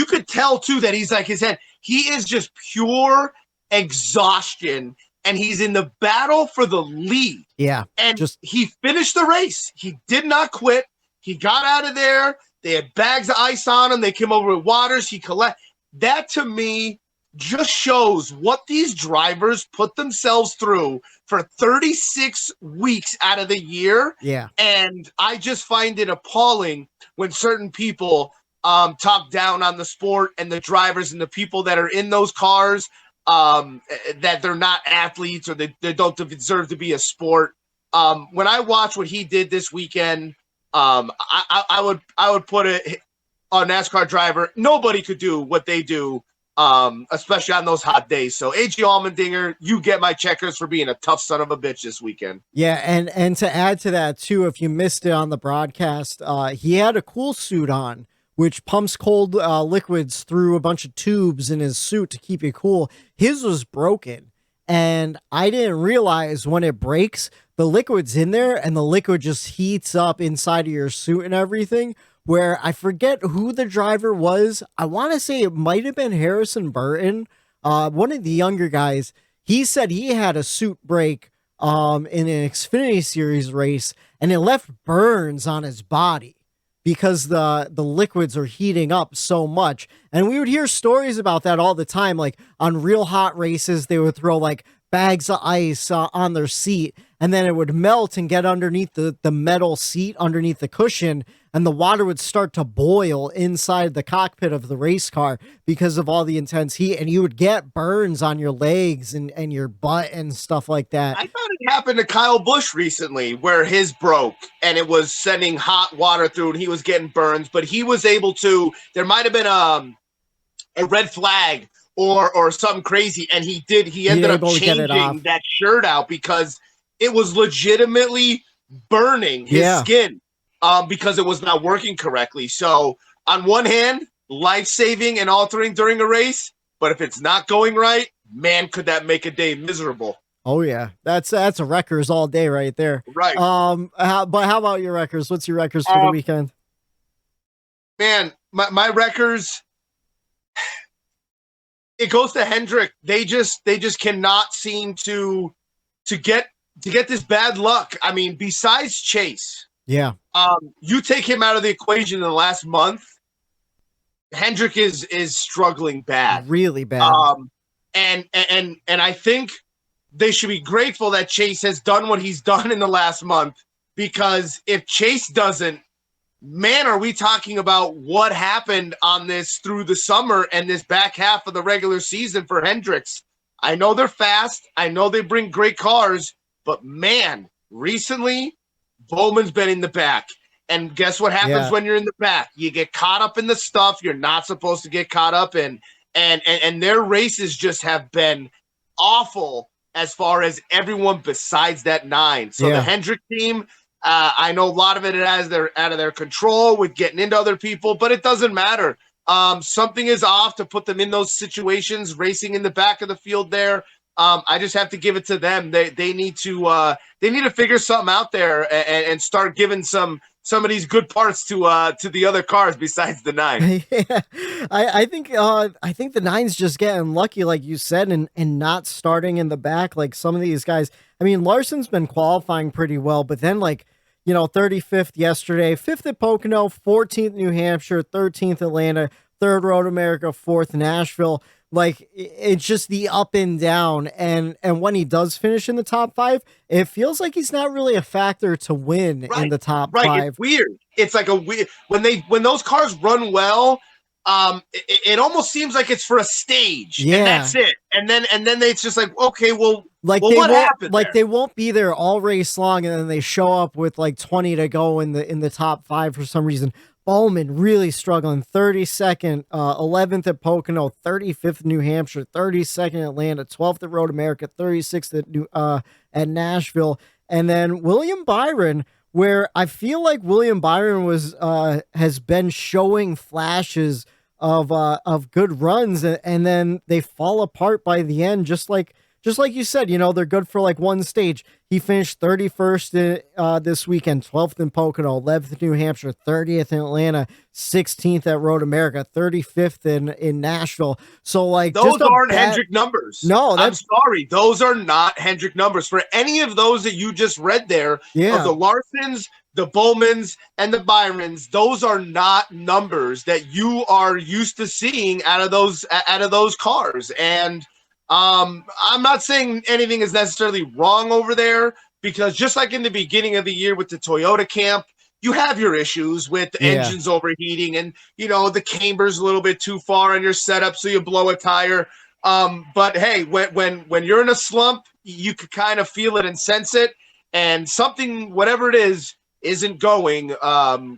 could tell too that he's like, his head, he is just pure exhaustion, and he's in the battle for the lead. Yeah. And he finished the race. He did not quit. He got out of there. They had bags of ice on him. They came over with waters. That to me just shows what these drivers put themselves through for 36 weeks out of the year. Yeah. And I just find it appalling when certain people talk down on the sport and the drivers and the people that are in those cars, that they're not athletes or they don't deserve to be a sport. When I watch what he did this weekend, I would put it on a NASCAR driver. Nobody could do what they do, especially on those hot days. So AJ Allmendinger, you get my checkers for being a tough son of a bitch this weekend. Yeah, and to add to that too, if you missed it on the broadcast, he had a cool suit on, which pumps cold liquids through a bunch of tubes in his suit to keep it cool. His was broken, and I didn't realize when it breaks, the liquid's in there, and the liquid just heats up inside of your suit and everything, where I forget who the driver was. I want to say it might have been Harrison Burton, one of the younger guys. He said he had a suit break in an Xfinity Series race, and it left burns on his body because the liquids are heating up so much. And we would hear stories about that all the time. Like on real hot races, they would throw like bags of ice on their seat, and then it would melt and get underneath the metal seat underneath the cushion, and the water would start to boil inside the cockpit of the race car because of all the intense heat, and you would get burns on your legs and your butt and stuff like that. I thought it happened to Kyle Busch recently where his broke and it was sending hot water through and he was getting burns, but he was able to, there might have been a red flag or something crazy, and he ended up changing that shirt out because it was legitimately burning his skin because it was not working correctly. So on one hand, life-saving and altering during a race, but if it's not going right, man, could that make a day miserable. Oh yeah, that's a wreckers all day right there. Right. But how about your wreckers? What's your wreckers for the weekend? Man, my wreckers, it goes to Hendrick. They just cannot seem to get this bad luck. I mean, besides Chase, Yeah. You take him out of the equation in the last month, Hendrick is struggling bad. Really bad. And I think they should be grateful that Chase has done what he's done in the last month, because if Chase doesn't, man, are we talking about what happened on this through the summer and this back half of the regular season for Hendricks. I know they're fast. I know they bring great cars, but man, recently Bowman's been in the back. And guess what happens when you're in the back? You get caught up in the stuff you're not supposed to get caught up in. And their races just have been awful as far as everyone besides that 9. So the Hendrick team, I know a lot of it is out of their control with getting into other people, but it doesn't matter. Something is off to put them in those situations, racing in the back of the field there. I just have to give it to them. They need to figure something out there and start giving some of these good parts to the other cars besides the 9. Yeah, I think the 9's just getting lucky, like you said, and not starting in the back like some of these guys. I mean, Larson's been qualifying pretty well, but then 35th yesterday, 5th at Pocono, 14th New Hampshire, 13th Atlanta, 3rd Road America, 4th Nashville. Like, it's just the up and down, and when he does finish in the top 5, it feels like he's not really a factor to win in the top 5. It's weird. It's like a weird when those cars run well. It almost seems like it's for a stage, and that's it. And then it's just like, okay, what happened? Like they won't be there all race long, and then they show up with 20 to go in the top 5 for some reason. Bowman really struggling. 32nd, 11th at Pocono, 35th New Hampshire, 32nd Atlanta, 12th at Road America, 36th at Nashville, and then William Byron, where I feel like William Byron has been showing flashes of good runs, and then they fall apart by the end, just like you said. They're good for one stage. He finished 31st this weekend, 12th in Pocono, 11th in New Hampshire, 30th in Atlanta, 16th at Road America, 35th in Nashville. So those aren't Hendrick numbers. No, I'm sorry, those are not Hendrick numbers for any of those that you just read there. Of the Larsons, the Bowmans, and the Byrons. Those are not numbers that you are used to seeing out of those cars. And I'm not saying anything is necessarily wrong over there, because just like in the beginning of the year with the Toyota camp, you have your issues with engines overheating and, the camber's a little bit too far in your setup, so you blow a tire. But hey, when you're in a slump, you could kind of feel it and sense it, and something, whatever it is, isn't going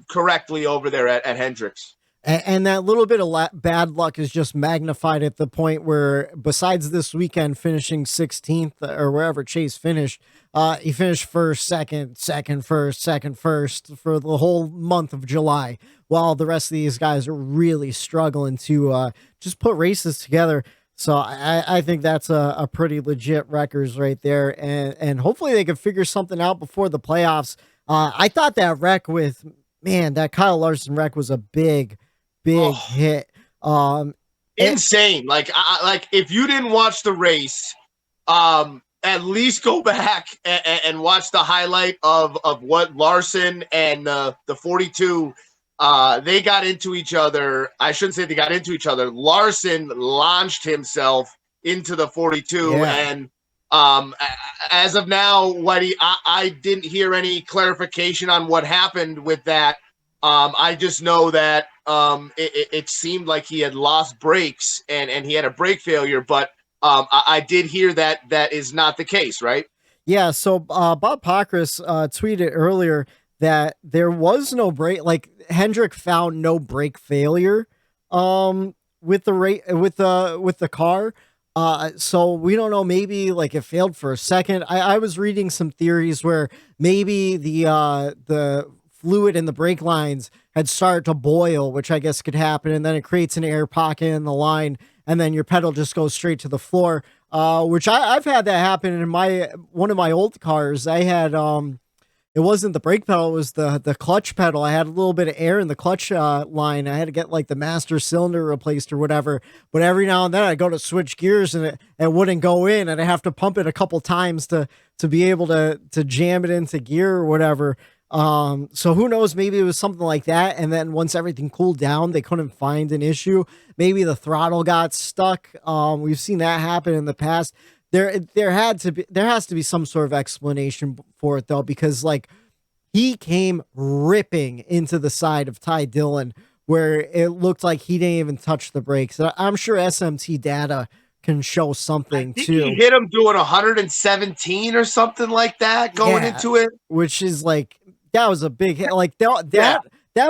correctly over there at Hendricks. And that little bit of bad luck is just magnified at the point where, besides this weekend finishing 16th or wherever Chase finished, he finished first, second, first, second, first for the whole month of July, while the rest of these guys are really struggling to just put races together. So I think that's a pretty legit records right there. And hopefully they can figure something out before the playoffs. I thought that wreck that Kyle Larson wreck was a big hit. Insane. If you didn't watch the race, at least go back and watch the highlight of what Larson and the 42 they got into each other. I shouldn't say they got into each other. Larson launched himself into the 42, and as of now, Whitey, I didn't hear any clarification on what happened with that. I just know that it seemed like he had lost brakes and he had a brake failure, but I did hear that is not the case, right? Yeah, so Bob Pockrass tweeted earlier that there was no brake, Hendrick found no brake failure with the car. So we don't know, maybe it failed for a second. I was reading some theories where maybe the fluid in the brake lines had started to boil, which I guess could happen, and then it creates an air pocket in the line, and then your pedal just goes straight to the floor, which I've had that happen in one of my old cars. I had it wasn't the brake pedal, it was the clutch pedal. I had a little bit of air in the clutch line. I had to get the master cylinder replaced or whatever, but every now and then I go to switch gears and it wouldn't go in, and I have to pump it a couple times to be able to jam it into gear or whatever. So who knows, maybe it was something like that. And then once everything cooled down, they couldn't find an issue. Maybe the throttle got stuck. We've seen that happen in the past. There has to be some sort of explanation for it though, because like he came ripping into the side of Ty Dillon where it looked like he didn't even touch the brakes. I'm sure SMT data can show something too. He hit him doing 117 or something like that going into it, which is like, that was a big hit. Like that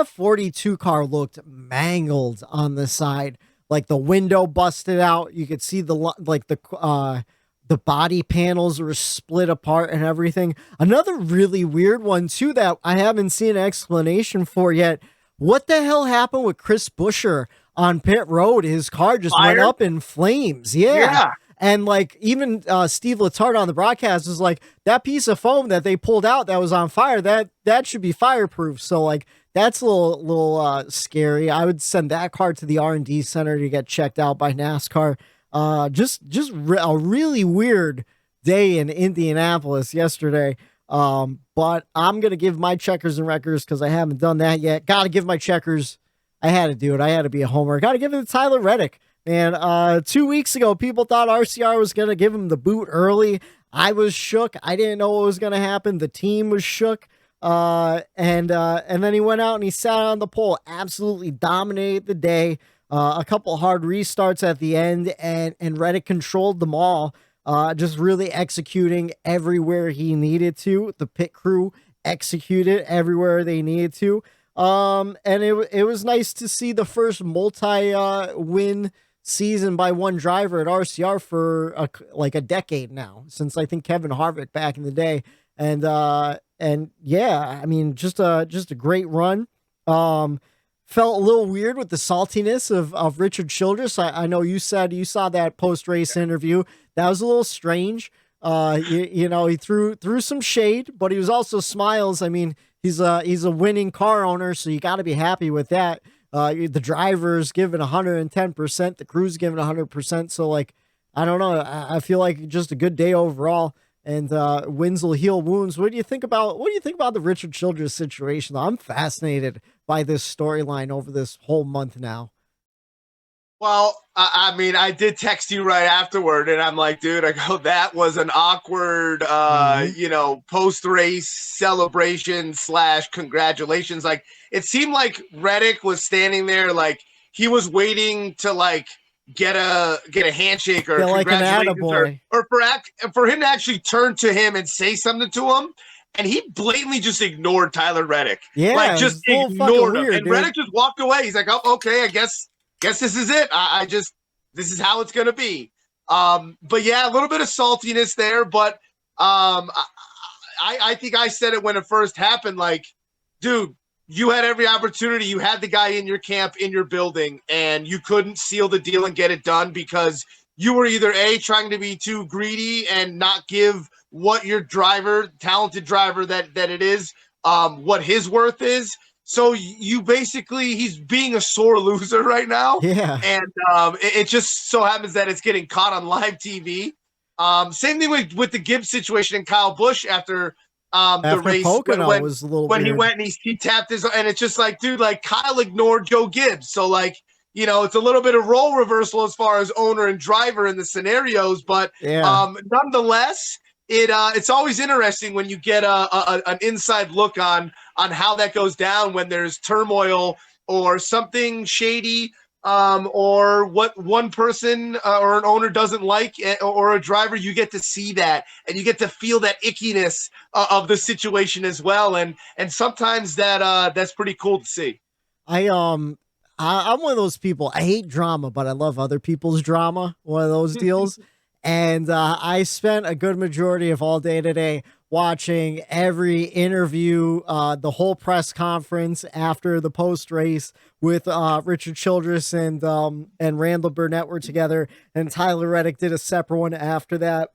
42 car looked mangled on the side. Like the window busted out. You could see the body panels were split apart and everything. Another really weird one too that I haven't seen an explanation for yet. What the hell happened with Chris Buescher on pit road? His car just went up in flames. Yeah. And like even Steve Letarte on the broadcast was like, that piece of foam that they pulled out that was on fire, that should be fireproof. So like that's a little scary. I would send that car to the R&D center to get checked out by NASCAR. Just a really weird day in Indianapolis yesterday. But I'm going to give my checkers and wreckers because I haven't done that yet. Got to give my checkers. I had to do it. I had to be a homer. Got to give it to Tyler Reddick. And 2 weeks ago, people thought RCR was going to give him the boot early. I was shook. I didn't know what was going to happen. The team was shook. And then he went out and he sat on the pole, absolutely dominated the day. A couple hard restarts at the end, and Reddick controlled them all. Just really executing everywhere he needed to. The pit crew executed everywhere they needed to. And it was nice to see the first multi-win season by one driver at RCR for a decade now, since I think Kevin Harvick back in the day. And yeah, I mean, just a great run. Felt a little weird with the saltiness of Richard Childress. I know you said you saw that post-race interview. That was a little strange. You know, he threw some shade, but he was also smiles. I mean, he's a winning car owner, so you got to be happy with that. The driver's giving 110%, the crew's giving 100%. So like, I don't know. I feel like just a good day overall. And wins will heal wounds. What do you think about the Richard Childress situation? I'm fascinated by this storyline over this whole month now. Well, I mean, I did text you right afterward, and I'm like, dude, I go, that was an awkward, post-race celebration / congratulations. Like, it seemed like Reddick was standing there, like he was waiting to like get a handshake or congratulations, or for him to actually turn to him and say something to him. And he blatantly just ignored Tyler Reddick. Yeah, like just ignored him. Weird, and dude. Reddick just walked away. He's like, oh, okay, I guess this is it. This is how it's gonna be. But yeah, a little bit of saltiness there. But I think I said it when it first happened. Like, dude, you had every opportunity. You had the guy in your camp, in your building, and you couldn't seal the deal and get it done because you were either A, trying to be too greedy and not give what your talented driver that it is, what his worth is. So you basically, he's being a sore loser right now. Yeah. And it just so happens that it's getting caught on live TV. Same thing with the Gibbs situation and Kyle Busch after the race when he went and he tapped his, and it's just like, dude, like Kyle ignored Joe Gibbs. So like, you know, it's a little bit of role reversal as far as owner and driver in the scenarios, but nonetheless, it's always interesting when you get an inside look on how that goes down when there's turmoil or something shady, or what one person or an owner doesn't like, or a driver. You get to see that, and you get to feel that ickiness of the situation as well, and sometimes that's pretty cool to see. I'm one of those people. I hate drama, but I love other people's drama. One of those deals. And I spent a good majority of all day today watching every interview, the whole press conference after the post race with Richard Childress and Randall Burnett were together, and Tyler Reddick did a separate one after that.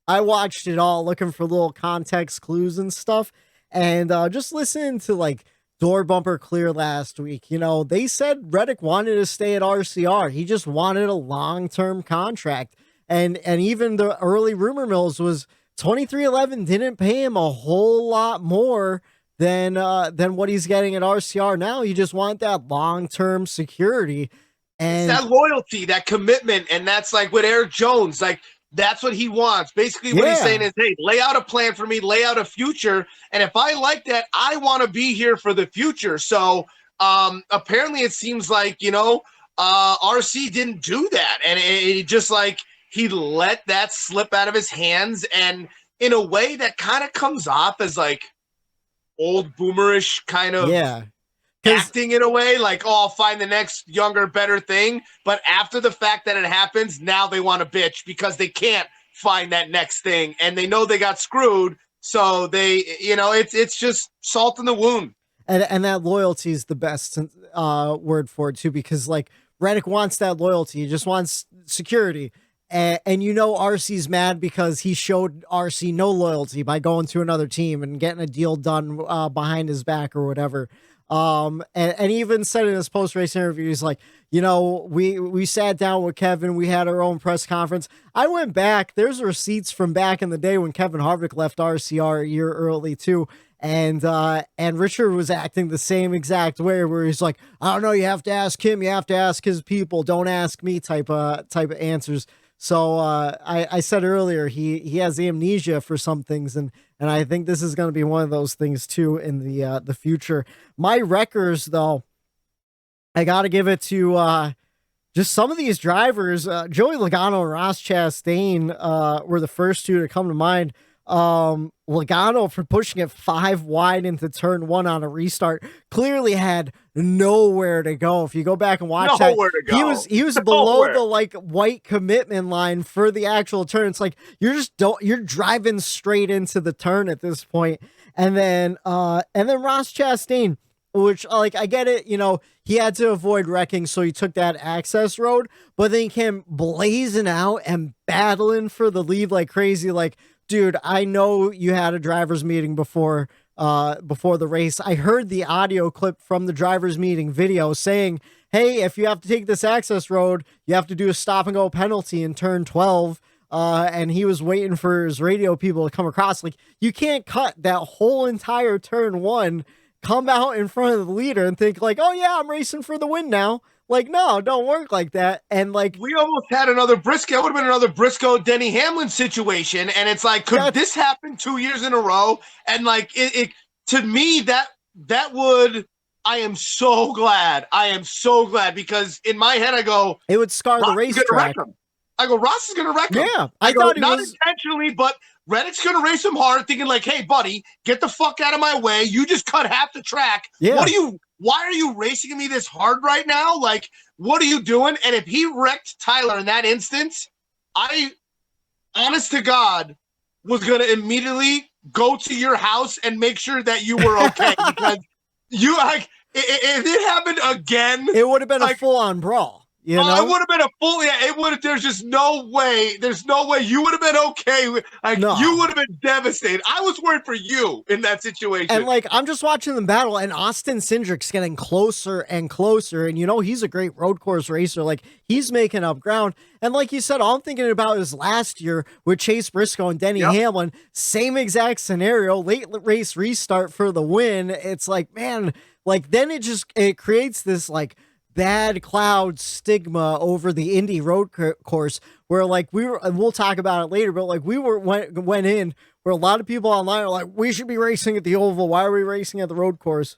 I watched it all, looking for little context clues and stuff, and just listening to like Door Bumper Clear last week. You know, they said Reddick wanted to stay at RCR. He just wanted a long-term contract. And even the early rumor mills was 23XI didn't pay him a whole lot more than what he's getting at RCR now. You just want that long-term security. And it's that loyalty, that commitment, and that's like with Erik Jones, like that's what he wants. Basically, what he's saying is, hey, lay out a plan for me, lay out a future, and if I like that, I want to be here for the future. So apparently it seems like, RC didn't do that, and it just like he let that slip out of his hands, and in a way that kind of comes off as like old boomerish kind of acting in a way, like, oh, I'll find the next younger, better thing. But after the fact that it happens, now they want to bitch because they can't find that next thing, and they know they got screwed. So they, it's just salt in the wound. And that loyalty is the best word for it too, because like Reddick wants that loyalty. He just wants security. And RC's mad because he showed RC no loyalty by going to another team and getting a deal done behind his back or whatever. And even said in his post-race interview, he's like, we sat down with Kevin, we had our own press conference. I went back, there's receipts from back in the day when Kevin Harvick left RCR a year early too. And Richard was acting the same exact way, where he's like, I don't know, you have to ask him, you have to ask his people, don't ask me type of answers. So I said earlier, he has amnesia for some things, and I think this is going to be one of those things too in the future. My wreckers, though, I got to give it to just some of these drivers. Joey Logano and Ross Chastain were the first two to come to mind. Logano, for pushing it 5 wide into turn 1 on a restart, clearly had nowhere to go. If you go back and watch he was below the like white commitment line for the actual turn. It's like you're driving straight into the turn at this point. And then Ross Chastain, which, like, I get it, he had to avoid wrecking, so he took that access road, but then he came blazing out and battling for the lead like crazy. Like, dude, I know you had a driver's meeting before the race. I heard the audio clip from the driver's meeting video saying, hey, if you have to take this access road, you have to do a stop and go penalty in turn 12. And he was waiting for his radio people to come across. Like, you can't cut that whole entire turn 1, come out in front of the leader and think like, oh yeah, I'm racing for the win now. Like, no, don't work like that. And like, we almost had another Briscoe. It would have been another Briscoe Denny Hamlin situation. And it's like, could this happen 2 years in a row? And like, it to me, that would, I am so glad, because in my head I go, it would scar the racetrack. I go, Ross is going to wreck him. Yeah, I thought not intentionally, but Reddick's going to race him hard, thinking like, hey, buddy, get the fuck out of my way. You just cut half the track. Yeah. Why are you racing me this hard right now? Like, what are you doing? And if he wrecked Tyler in that instance, I, honest to God, was going to immediately go to your house and make sure that you were okay. Because you, like, if it happened again, it would have been a full-on brawl. It would have been a full. Yeah, it would have. There's just no way. There's no way you would have been okay. You would have been devastated. I was worried for you in that situation. And like, I'm just watching them battle, and Austin Cindric's getting closer and closer. And he's a great road course racer. Like, he's making up ground. And like you said, all I'm thinking about is last year with Chase Briscoe and Denny Hamlin. Same exact scenario. Late race restart for the win. It's like, man, like then it creates this like bad cloud stigma over the Indy road course, where like we'll talk about it later, but like went in where a lot of people online are like, we should be racing at the oval. Why are we racing at the road course?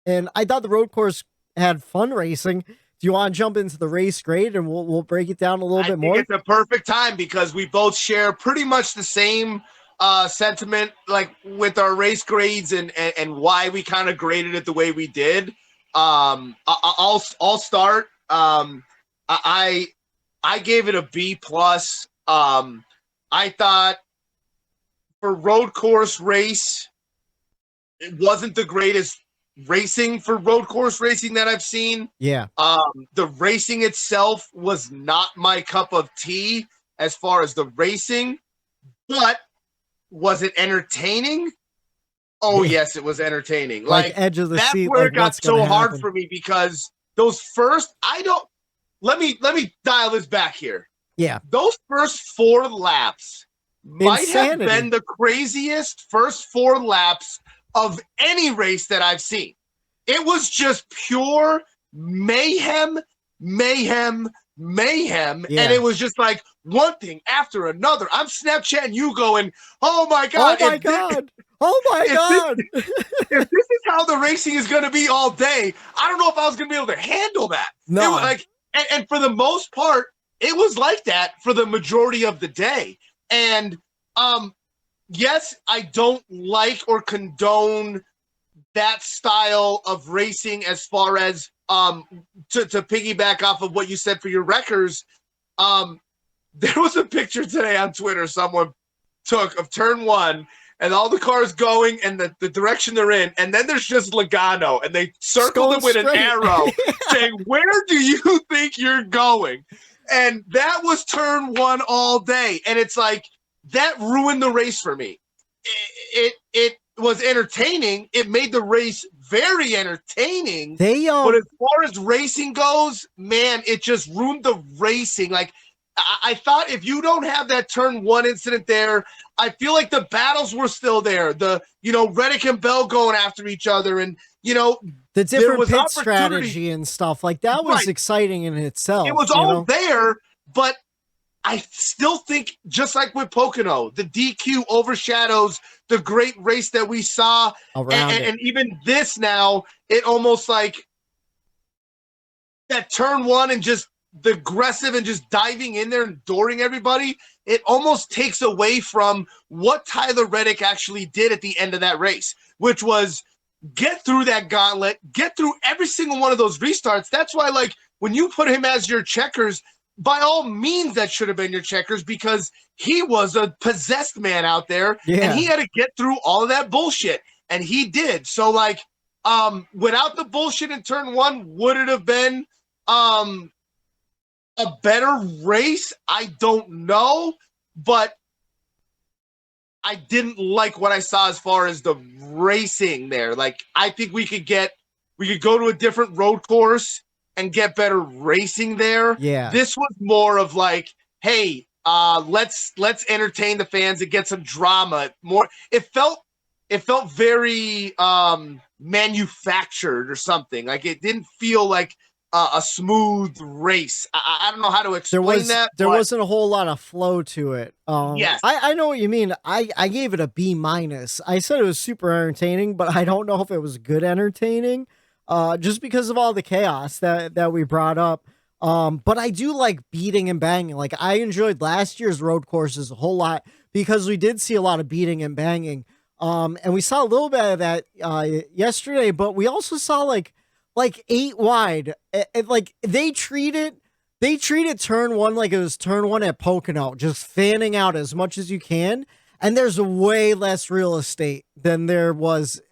And I thought the road course had fun racing. Do you want to jump into the race grade and we'll break it down a little bit more? It's a perfect time because we both share pretty much the same sentiment, like with our race grades and why we kind of graded it the way we did. I'll start. I gave it a B+. I thought for road course race, it wasn't the greatest racing for road course racing that I've seen. Yeah. The racing itself was not my cup of tea as far as the racing, but was it entertaining? Oh, yes, it was entertaining. Like edge of the seat. That's where it got so hard for me because those first, let me dial this back here. Yeah. Those first 4 laps might have been the craziest first 4 laps of any race that I've seen. It was just pure mayhem, mayhem, mayhem. Yeah. And it was just like one thing after another. I'm Snapchatting you going, oh my God. Oh my God. Oh my God. If this is how the racing is going to be all day, I don't know if I was going to be able to handle that. No. It was like, and for the most part, it was like that for the majority of the day. And yes, I don't like or condone that style of racing as far as to piggyback off of what you said for your wreckers. There was a picture today on Twitter someone took of turn one and all the cars going and the direction they're in, and then there's just Logano, and they circled him with an arrow saying, where do you think you're going? And that was turn one all day. And it's like, that ruined the race for me. It was entertaining. It made the race very entertaining. But as far as racing goes, man, it just ruined the racing. Like, I thought if you don't have that turn one incident there, I feel like the battles were still there. Reddick and Bell going after each other, and the different pit strategy and stuff like that was exciting in itself. It was all there, but I still think, just like with Pocono, the DQ overshadows the great race that we saw. And even this now, it almost like that turn one and just the aggressive and just diving in there and dooring everybody, it almost takes away from what Tyler Reddick actually did at the end of that race, which was get through that gauntlet, get through every single one of those restarts. That's why, like, when you put him as your checkers, by all means, that should have been your checkers, because he was a possessed man out there, and he had to get through all of that bullshit, and he did. So, like, without the bullshit in turn one, would it have been a better race? I don't know, but I didn't like what I saw as far as the racing there. Like, I think we could go to a different road course and get better racing there. Yeah. This was more of like, hey, let's entertain the fans and get some drama. More, it felt very manufactured or something. Like, it didn't feel like a smooth race. I don't know how to explain that. There wasn't a whole lot of flow to it. Yes. I know what you mean. I gave it a B-. I said it was super entertaining, but I don't know if it was good entertaining, just because of all the chaos that we brought up. But I do like beating and banging. Like, I enjoyed last year's road courses a whole lot because we did see a lot of beating and banging. And we saw a little bit of that yesterday, but we also saw like 8 wide. Like, they treated turn one like it was turn one at Pocono, just fanning out as much as you can. And there's way less real estate than there was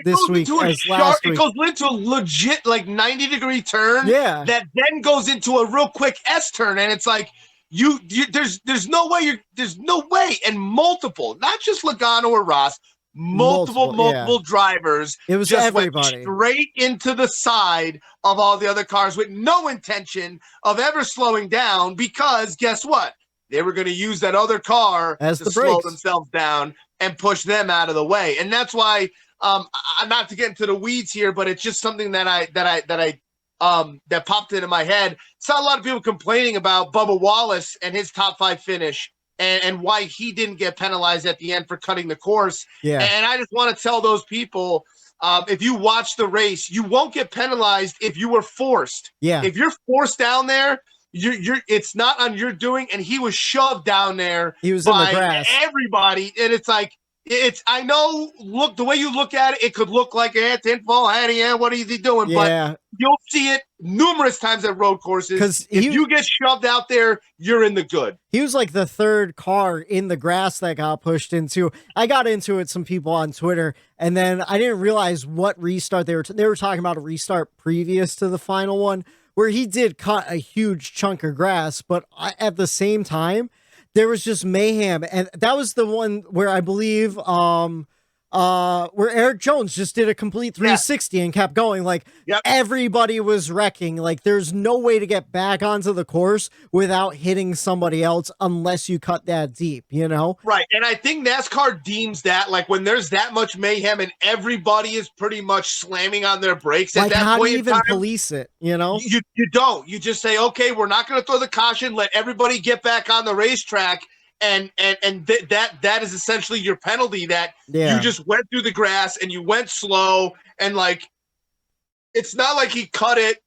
this week as last week. It goes into a legit, like, 90-degree turn. Yeah. That then goes into a real quick S turn, and it's like there's no way, and multiple, not just Logano or Ross, multiple drivers. It was just everybody went straight into the side of all the other cars with no intention of ever slowing down, because guess what? They were going to use that other car as to slow themselves down and push them out of the way. And that's why, not to get into the weeds here, but it's just something that popped into my head. Saw a lot of people complaining about Bubba Wallace and his top 5 finish and why he didn't get penalized at the end for cutting the course. Yeah. And I just want to tell those people, if you watch the race, you won't get penalized if you were forced. Yeah. If you're forced down there, it's not on your doing, and he was shoved down there. He was by in the grass. Everybody, and it's like, I know, look, the way you look at it, it could look like a 10-fall, what are you doing? Yeah. But you'll see it numerous times at road courses. If you get shoved out there, you're in the good. He was like the third car in the grass that got pushed into. I got into it with some people on Twitter, and then I didn't realize what restart they were talking about, a restart previous to the final one, where he did cut a huge chunk of grass, but at the same time, there was just mayhem. And that was the one where I believe where Erik Jones just did a complete 360 and kept going. Like everybody was wrecking. Like there's no way to get back onto the course without hitting somebody else unless you cut that deep, you know? Right. And I think NASCAR deems that like when there's that much mayhem and everybody is pretty much slamming on their brakes at Like that how point do you in even time, police it, you know? You don't. You just say, okay, we're not going to throw the caution. Let everybody get back on the racetrack. And that is essentially your penalty, that you just went through the grass and you went slow, and like it's not like he cut it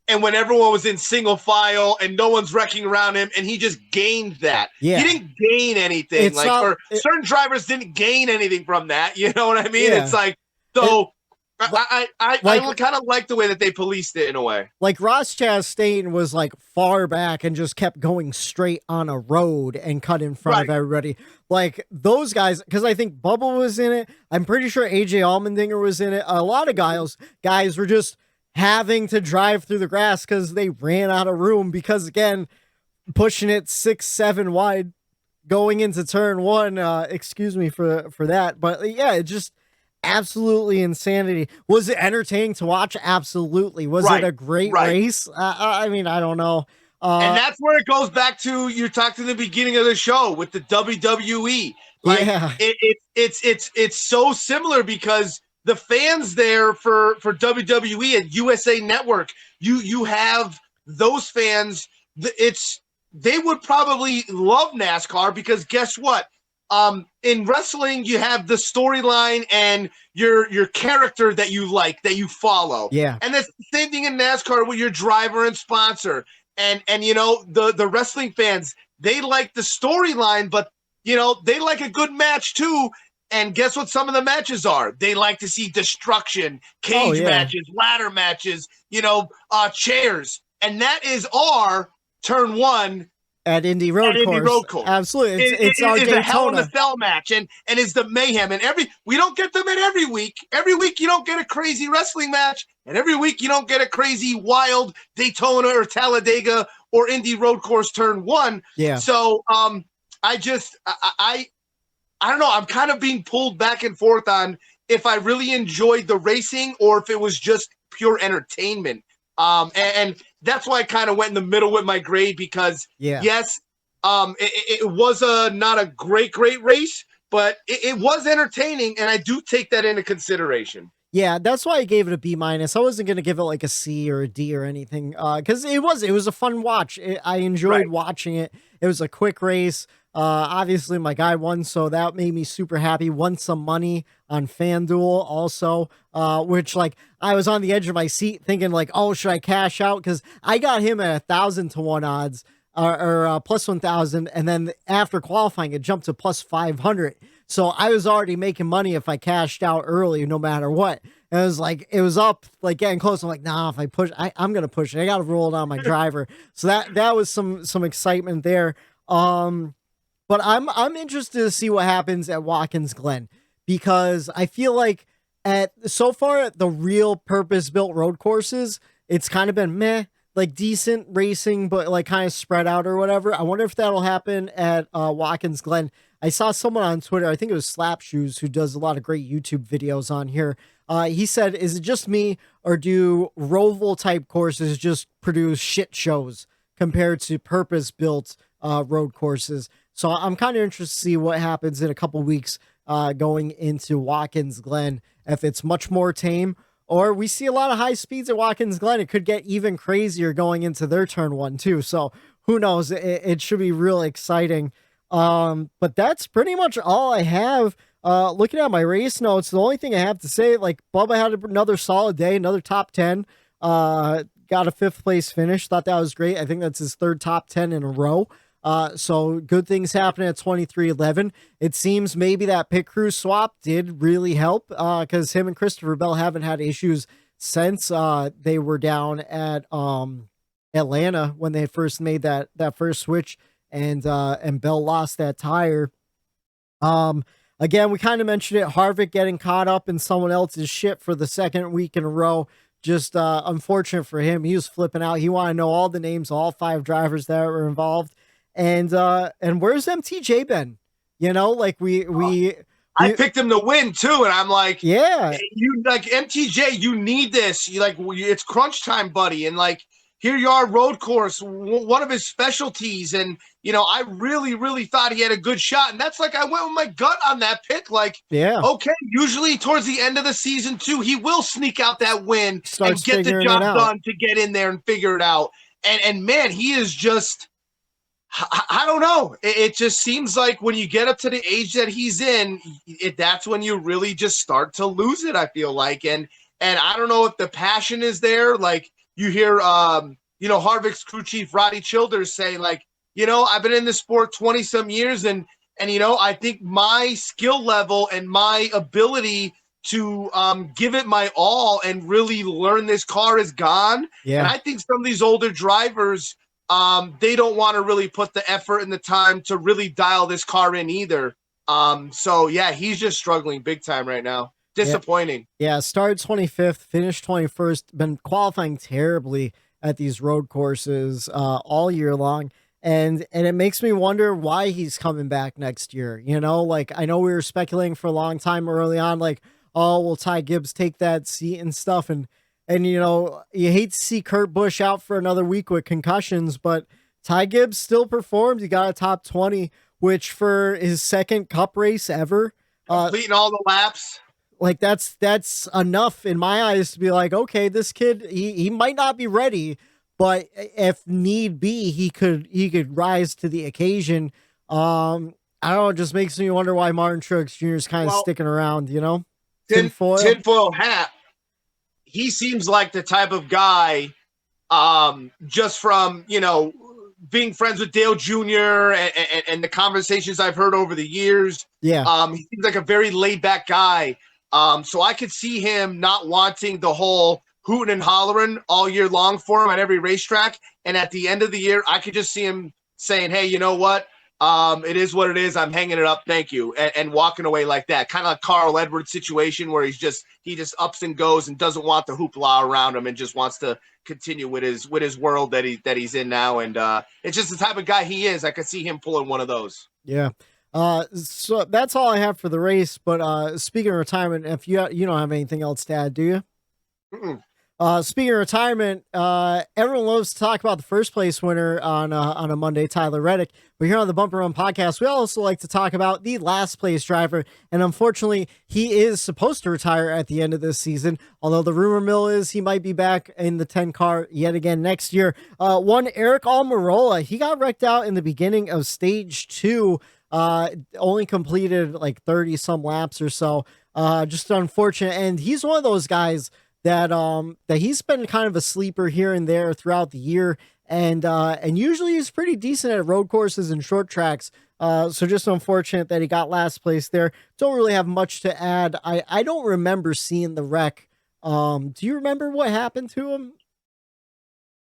and when everyone was in single file and no one's wrecking around him and he just gained that. He didn't gain anything. Certain drivers didn't gain anything from that. You know what I mean? It's like I kind of like the way that they policed it in a way. Like Ross Chastain was like far back and just kept going straight on a road and cut in front of everybody. Like those guys, because I think Bubba was in it. I'm pretty sure AJ Allmendinger was in it. A lot of guys were just having to drive through the grass because they ran out of room, because again, pushing it 6-7 wide going into turn one. Excuse me for that. But yeah, it just absolutely insanity. Was it entertaining to watch? Absolutely. Was it a great race? I mean, I don't know. And that's where it goes back to you talked in the beginning of the show with the WWE. Like it's so similar because the fans there for WWE and USA Network, you have those fans. They would probably love NASCAR because guess what? In wrestling, you have the storyline and your character that you like, that you follow. Yeah. And that's the same thing in NASCAR with your driver and sponsor. And you know, the wrestling fans, they like the storyline, but you know, they like a good match too. And guess what some of the matches are? They like to see destruction, cage matches, ladder matches, you know, chairs. And that is our turn one at Indy Road Course. Absolutely. It's our Daytona. A Hell in a Cell match, and is the mayhem. And we don't get them in every week. Every week you don't get a crazy wrestling match, and every week you don't get a crazy wild Daytona or Talladega or Indy Road Course turn one. Yeah. So I don't know. I'm kind of being pulled back and forth on if I really enjoyed the racing or if it was just pure entertainment. And that's why I kind of went in the middle with my grade because yes, it was not a great race, but it was entertaining, and I do take that into consideration. Yeah, that's why I gave it a B-. I wasn't gonna give it like a C or a D or anything, because it was a fun watch. I enjoyed watching it. It was a quick race. Obviously my guy won, so that made me super happy. Won some money on FanDuel also, which like I was on the edge of my seat thinking like, oh, should I cash out? Because I got him at 1,000-to-1 odds or plus 1,000, and then after qualifying it jumped to plus 500. So I was already making money if I cashed out early, no matter what. And it was like, it was up, like getting close. I'm like, nah, if I push, I'm going to push it. I got to roll it on my driver. So that was some excitement there. But I'm interested to see what happens at Watkins Glen, because I feel like so far at the real purpose-built road courses, it's kind of been meh, like decent racing, but like kind of spread out or whatever. I wonder if that'll happen at Watkins Glen. I saw someone on Twitter, I think it was Slap Shoes, who does a lot of great YouTube videos on here. He said, is it just me, or do Roval type courses just produce shit shows compared to purpose-built road courses? So I'm kind of interested to see what happens in a couple weeks going into Watkins Glen, if it's much more tame, or we see a lot of high speeds at Watkins Glen. It could get even crazier going into their turn one too. So who knows? It should be really exciting. But that's pretty much all I have. Looking at my race notes, the only thing I have to say, like Bubba had another solid day, another top 10, got a 5th place finish. Thought that was great. I think that's his 3rd top 10 in a row. So good things happening at 23-11. It seems maybe that pit crew swap did really help, because him and Christopher Bell haven't had issues since they were down at Atlanta when they first made that first switch, and Bell lost that tire. Again, we kind of mentioned it, Harvick getting caught up in someone else's shit for the 2nd week in a row. Just unfortunate for him. He was flipping out. He wanted to know all the names of all 5 drivers that were involved. And where's MTJ been? You know, like we I picked him to win too, and I'm like, yeah, you like MTJ, you need this. You like, it's crunch time, buddy, and like here you are, road course, one of his specialties, and I really, really thought he had a good shot, and that's like I went with my gut on that pick. Like, yeah, okay, usually towards the end of the season too, he will sneak out that win and get the job done to get in there and figure it out. And man, he is just. I don't know. It just seems like when you get up to the age that he's in, that's when you really just start to lose it, I feel like. And I don't know if the passion is there. Like you hear, Harvick's crew chief, Roddy Childers say like, I've been in this sport 20 some years and I think my skill level and my ability to give it my all and really learn this car is gone. Yeah. And I think some of these older drivers, they don't want to really put the effort and the time to really dial this car in either. So yeah, he's just struggling big time right now. Disappointing. Yeah, started 25th, finished 21st, been qualifying terribly at these road courses all year long. And it makes me wonder why he's coming back next year. Like I know we were speculating for a long time early on, like, oh, will Ty Gibbs take that seat and stuff? And you hate to see Kurt Busch out for another week with concussions, but Ty Gibbs still performed. He got a top 20, which for his second Cup race ever, completing all the laps. Like that's enough in my eyes to be like, okay, this kid, he might not be ready, but if need be, he could rise to the occasion. I don't know. It just makes me wonder why Martin Truex Jr. is kind of sticking around, Tinfoil hat. He seems like the type of guy, just from, being friends with Dale Jr. and the conversations I've heard over the years. Yeah. He seems like a very laid back guy. So I could see him not wanting the whole hooting and hollering all year long for him at every racetrack. And at the end of the year, I could just see him saying, hey, you know what? It is what it is. I'm hanging it up. Thank you. And walking away like that. Kind of like Carl Edwards situation where he just ups and goes and doesn't want the hoopla around him and just wants to continue with his world that he's in now. And it's just the type of guy he is. I could see him pulling one of those. Yeah. So that's all I have for the race. But speaking of retirement, if you don't have anything else to add, do you? Mm-mm. Speaking of retirement, everyone loves to talk about the first place winner on a Monday, Tyler Reddick. But here on the Bumper Run Podcast, we also like to talk about the last place driver. And unfortunately, he is supposed to retire at the end of this season. Although the rumor mill is he might be back in the 10 car yet again next year. One Aric Almirola, he got wrecked out in the beginning of stage 2. Only completed like 30 some laps or so. Just unfortunate. And he's one of those guys that he's been kind of a sleeper here and there throughout the year, and usually he's pretty decent at road courses and short tracks. So just unfortunate that he got last place there. Don't really have much to add. I don't remember seeing the wreck. Do you remember what happened to him?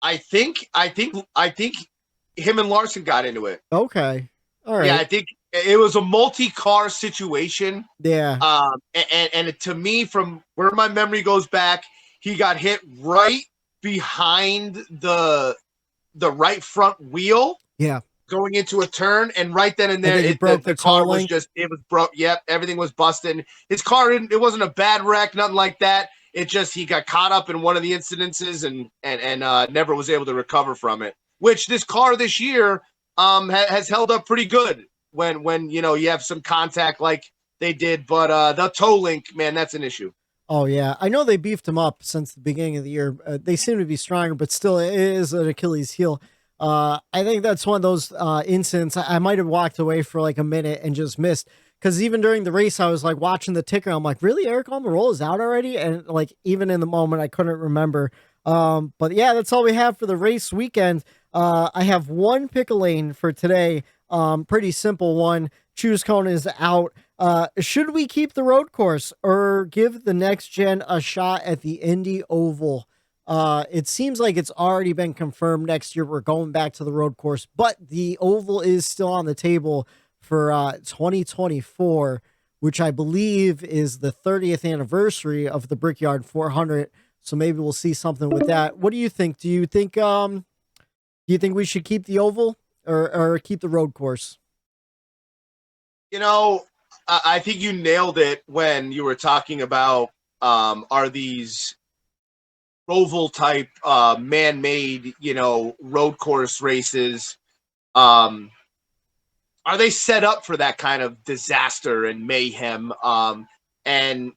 I think him and Larson got into it. Okay. All right. Yeah, I think it was a multi-car situation. Yeah. And to me, from where my memory goes back, he got hit right behind the right front wheel. Yeah. Going into a turn, and right then and there, the car was just, it was broke. Yep, everything was busted. His car, it wasn't a bad wreck, nothing like that. It just, he got caught up in one of the incidences and never was able to recover from it. Which this car this year has held up pretty good when you have some contact like they did, but the toe link, man, that's an issue. Oh yeah, I know they beefed him up since the beginning of the year. They seem to be stronger, but still, it is an Achilles heel. I think that's one of those incidents. I might have walked away for like a minute and just missed, because even during the race, I was like watching the ticker. I'm like, really, Aric Almirola is out already? And like even in the moment, I couldn't remember. But yeah, that's all we have for the race weekend. I have one pick a lane for today. Pretty simple one. Choose Cone is out. Should we keep the road course or give the next gen a shot at the Indy Oval? It seems like it's already been confirmed next year we're going back to the road course, but the Oval is still on the table for 2024, which I believe is the 30th anniversary of the Brickyard 400. So maybe we'll see something with that. What do you think? Do you think we should keep the Oval or keep the road course? I think you nailed it when you were talking about are these oval type man-made, road course races. Are they set up for that kind of disaster and mayhem? And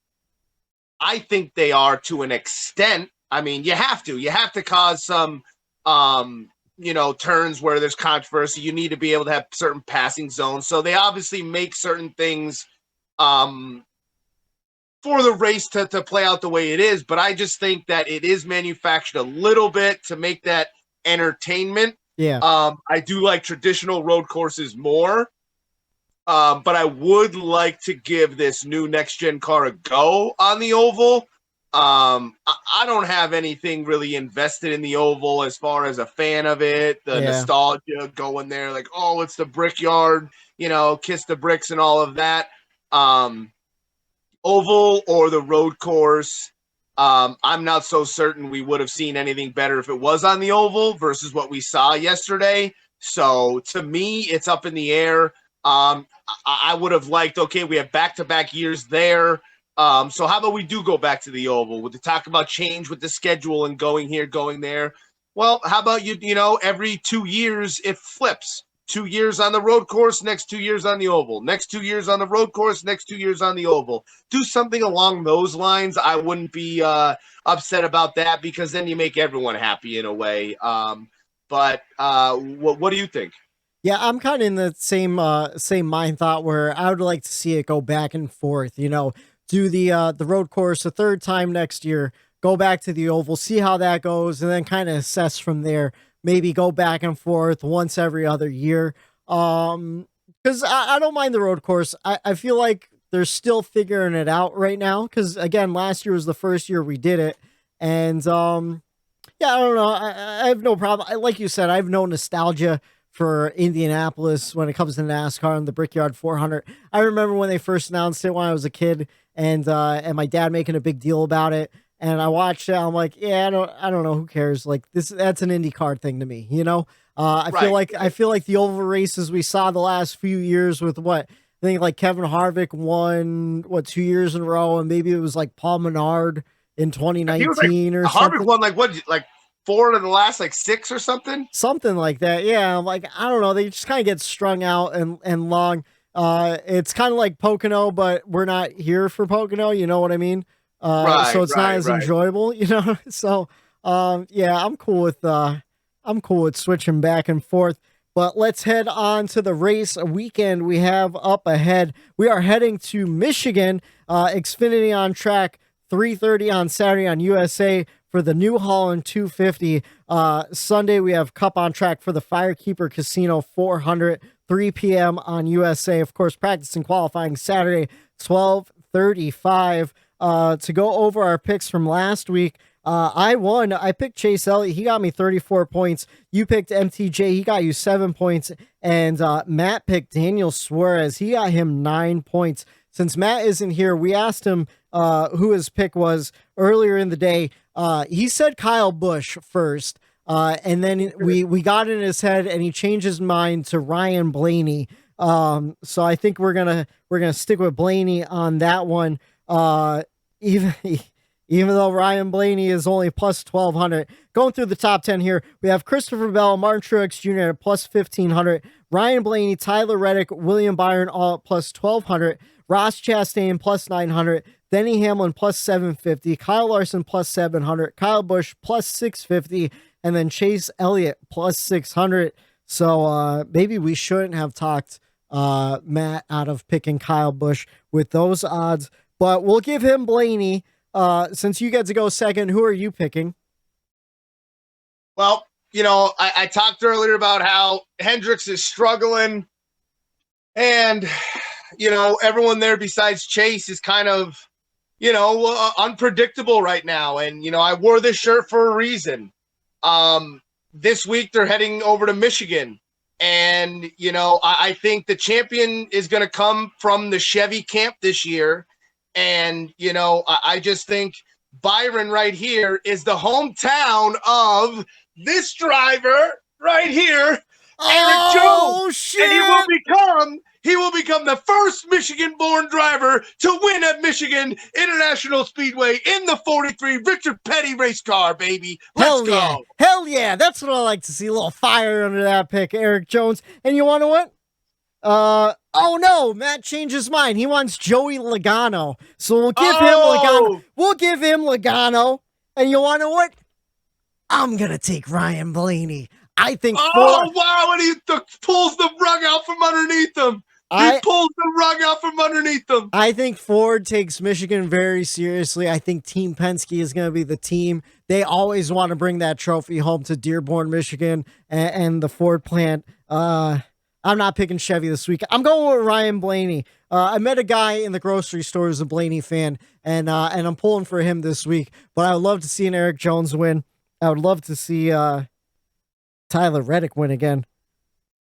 I think they are to an extent. I mean, you have to cause some, turns where there's controversy. You need to be able to have certain passing zones. So they obviously make certain things for the race to play out the way it is. But I just think that it is manufactured a little bit to make that entertainment. Yeah. I do like traditional road courses more. But I would like to give this new next-gen car a go on the oval. I don't have anything really invested in the oval as far as a fan of it. The nostalgia going there, like, oh, it's the Brickyard, kiss the bricks and all of that. Oval or the road course, I'm not so certain we would have seen anything better if it was on the oval versus what we saw yesterday. So to me, it's up in the air. I would have liked, okay, we have back-to-back years there. So how about we do go back to the oval? With the talk about change with the schedule and going here, going there. Well, how about every 2 years it flips. 2 years on the road course, next 2 years on the oval. Next 2 years on the road course, next 2 years on the oval. Do something along those lines. I wouldn't be upset about that because then you make everyone happy in a way. But what do you think? Yeah, I'm kind of in the same mind thought where I would like to see it go back and forth, do the road course a third time next year, go back to the oval, see how that goes, and then kind of assess from there, maybe go back and forth once every other year. Because I don't mind the road course. I feel like they're still figuring it out right now because, again, last year was the first year we did it. And, yeah, I don't know. I have no problem. Like you said, I have no nostalgia for Indianapolis when it comes to NASCAR and the Brickyard 400. I remember when they first announced it when I was a kid and my dad making a big deal about it. And I watched it. I'm like, yeah, I don't know. Who cares? Like that's an IndyCar thing to me, I feel like the oval races we saw the last few years with I think like Kevin Harvick won 2 years in a row. And maybe it was like Paul Menard in 2019 or something. Harvick won like 4 of the last 6 or something like that. Yeah, I'm like, I don't know, they just kind of get strung out and long. It's kind of like Pocono, but we're not here for Pocono, you know what I mean? So it's not as enjoyable, so yeah, I'm cool with switching back and forth. But let's head on to the race weekend we have up ahead. We are heading to Michigan, Xfinity on track, 3:30 on Saturday on USA for the New Holland 250. Sunday, we have Cup on track for the Firekeeper Casino 400, 3 p.m. on USA. Of course, practice and qualifying Saturday, 12:35. To go over our picks from last week, I won. I picked Chase Elliott. He got me 34 points. You picked MTJ. He got you 7 points. And Matt picked Daniel Suarez. He got him 9 points. Since Matt isn't here, we asked him who his pick was earlier in the day. He said Kyle Busch first, and then we got in his head, and he changed his mind to Ryan Blaney. So I think we're gonna stick with Blaney on that one. Even though Ryan Blaney is only plus 1,200. Going through the top 10 here, we have Christopher Bell, Martin Truex Jr. at plus 1,500. Ryan Blaney, Tyler Reddick, William Byron all at plus 1,200. Ross Chastain plus 900. Denny Hamlin plus 750. Kyle Larson plus 700. Kyle Busch plus 650. And then Chase Elliott plus 600. So maybe we shouldn't have talked Matt out of picking Kyle Busch with those odds. But we'll give him Blaney. Since you get to go second, who are you picking? Well, I talked earlier about how Hendricks is struggling. And, everyone there besides Chase is kind of, unpredictable right now. And, I wore this shirt for a reason. This week they're heading over to Michigan. And, I think the champion is going to come from the Chevy camp this year. And, I just think Byron right here is the hometown of this driver right here, Erik Jones. Shit. And he will become he will become the first Michigan-born driver to win at Michigan International Speedway in the 43 Richard Petty race car, baby. Let's go. Hell yeah. That's what I like to see. A little fire under that pick, Erik Jones. And you want to what? Oh no, Matt changed his mind. He wants Joey Logano. So we'll give him Logano. We'll give him Logano. And you want to what? I'm going to take Ryan Blaney. I think wow, and he pulls the rug out from underneath him. He pulls the rug out from underneath him. I think Ford takes Michigan very seriously. I think Team Penske is going to be the team. They always want to bring that trophy home to Dearborn, Michigan, and the Ford plant. I'm not picking Chevy this week. I'm going with Ryan Blaney. I met a guy in the grocery store who's a Blaney fan, and I'm pulling for him this week. But I would love to see an Erik Jones win. I would love to see Tyler Reddick win again.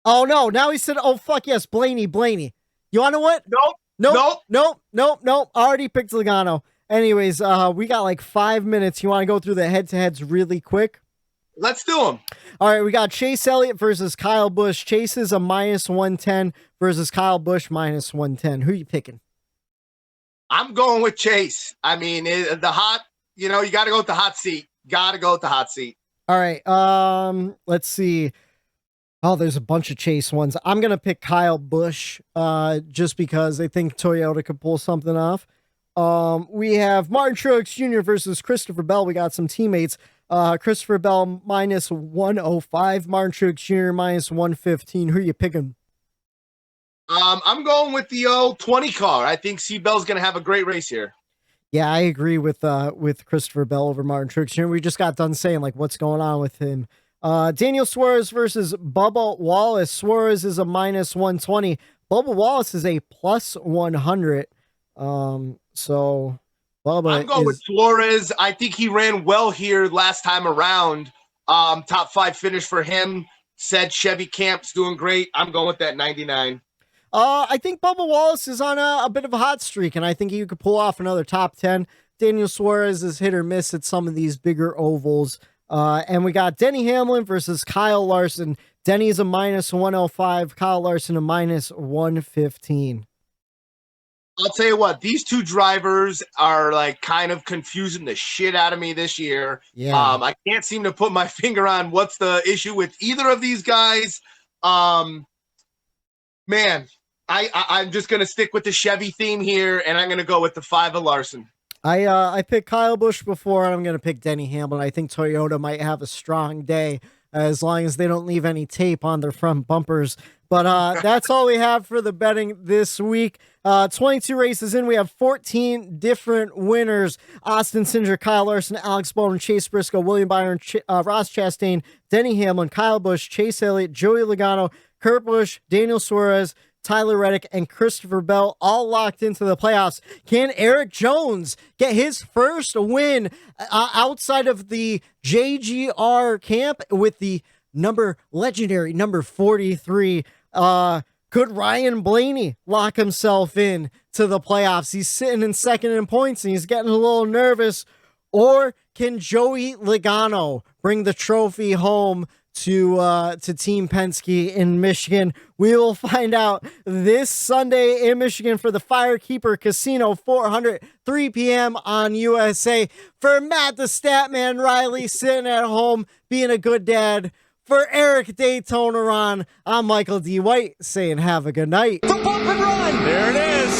Oh, no. Now he said, oh, fuck yes, Blaney. You want to what? Nope. Already picked Logano. Anyways, we got like 5 minutes. You want to go through the head-to-heads really quick? Let's do them. All right, we got Chase Elliott versus Kyle Busch. Chase is a -110 versus Kyle Busch -110. Who are you picking? I'm going with Chase. I mean, you got to go with the hot seat. All right, let's see. Oh, there's a bunch of Chase ones. I'm going to pick Kyle Busch just because I think Toyota could pull something off. We have Martin Truex Jr. versus Christopher Bell. We got some teammates. Christopher Bell -105, Martin Truex Jr. -115. Who are you picking? I'm going with the old 20 car. I think C. Bell's going to have a great race here. Yeah, I agree with Christopher Bell over Martin Truex Jr. We just got done saying like what's going on with him. Daniel Suarez versus Bubba Wallace. Suarez is a -120. Bubba Wallace is a +100. So Bubba I'm going with Suarez. I think he ran well here last time around. Top 5 finish for him. Said Chevy Camp's doing great. I'm going with that 99. I think Bubba Wallace is on a bit of a hot streak, and I think he could pull off another top 10. Daniel Suarez is hit or miss at some of these bigger ovals. And we got Denny Hamlin versus Kyle Larson. Denny's a -105, Kyle Larson a -115. I'll tell you what, these two drivers are like kind of confusing the shit out of me this year. Yeah. I can't seem to put my finger on what's the issue with either of these guys. Man, I'm just going to stick with the Chevy theme here, and I'm going to go with the 5 of Larson. I picked Kyle Busch before, and I'm going to pick Denny Hamlin. I think Toyota might have a strong day as long as they don't leave any tape on their front bumpers. But that's all we have for the betting this week. 22 races in. We have 14 different winners. Austin Cindric, Kyle Larson, Alex Bowman, Chase Briscoe, William Byron, Ross Chastain, Denny Hamlin, Kyle Busch, Chase Elliott, Joey Logano, Kurt Busch, Daniel Suarez, Tyler Reddick, and Christopher Bell all locked into the playoffs. Can Erik Jones get his first win outside of the JGR camp with the legendary number 43? Could Ryan Blaney lock himself in to the playoffs? He's sitting in second in points and he's getting a little nervous. Or can Joey Logano bring the trophy home to Team Penske in Michigan? We will find out this Sunday in Michigan for the Firekeeper Casino 400, 3 p.m. on USA. For Matt the Statman Reilly sitting at home being a good dad. For Erik Daytona Ron, I'm Michael D. White saying have a good night. The bump and run. There it is.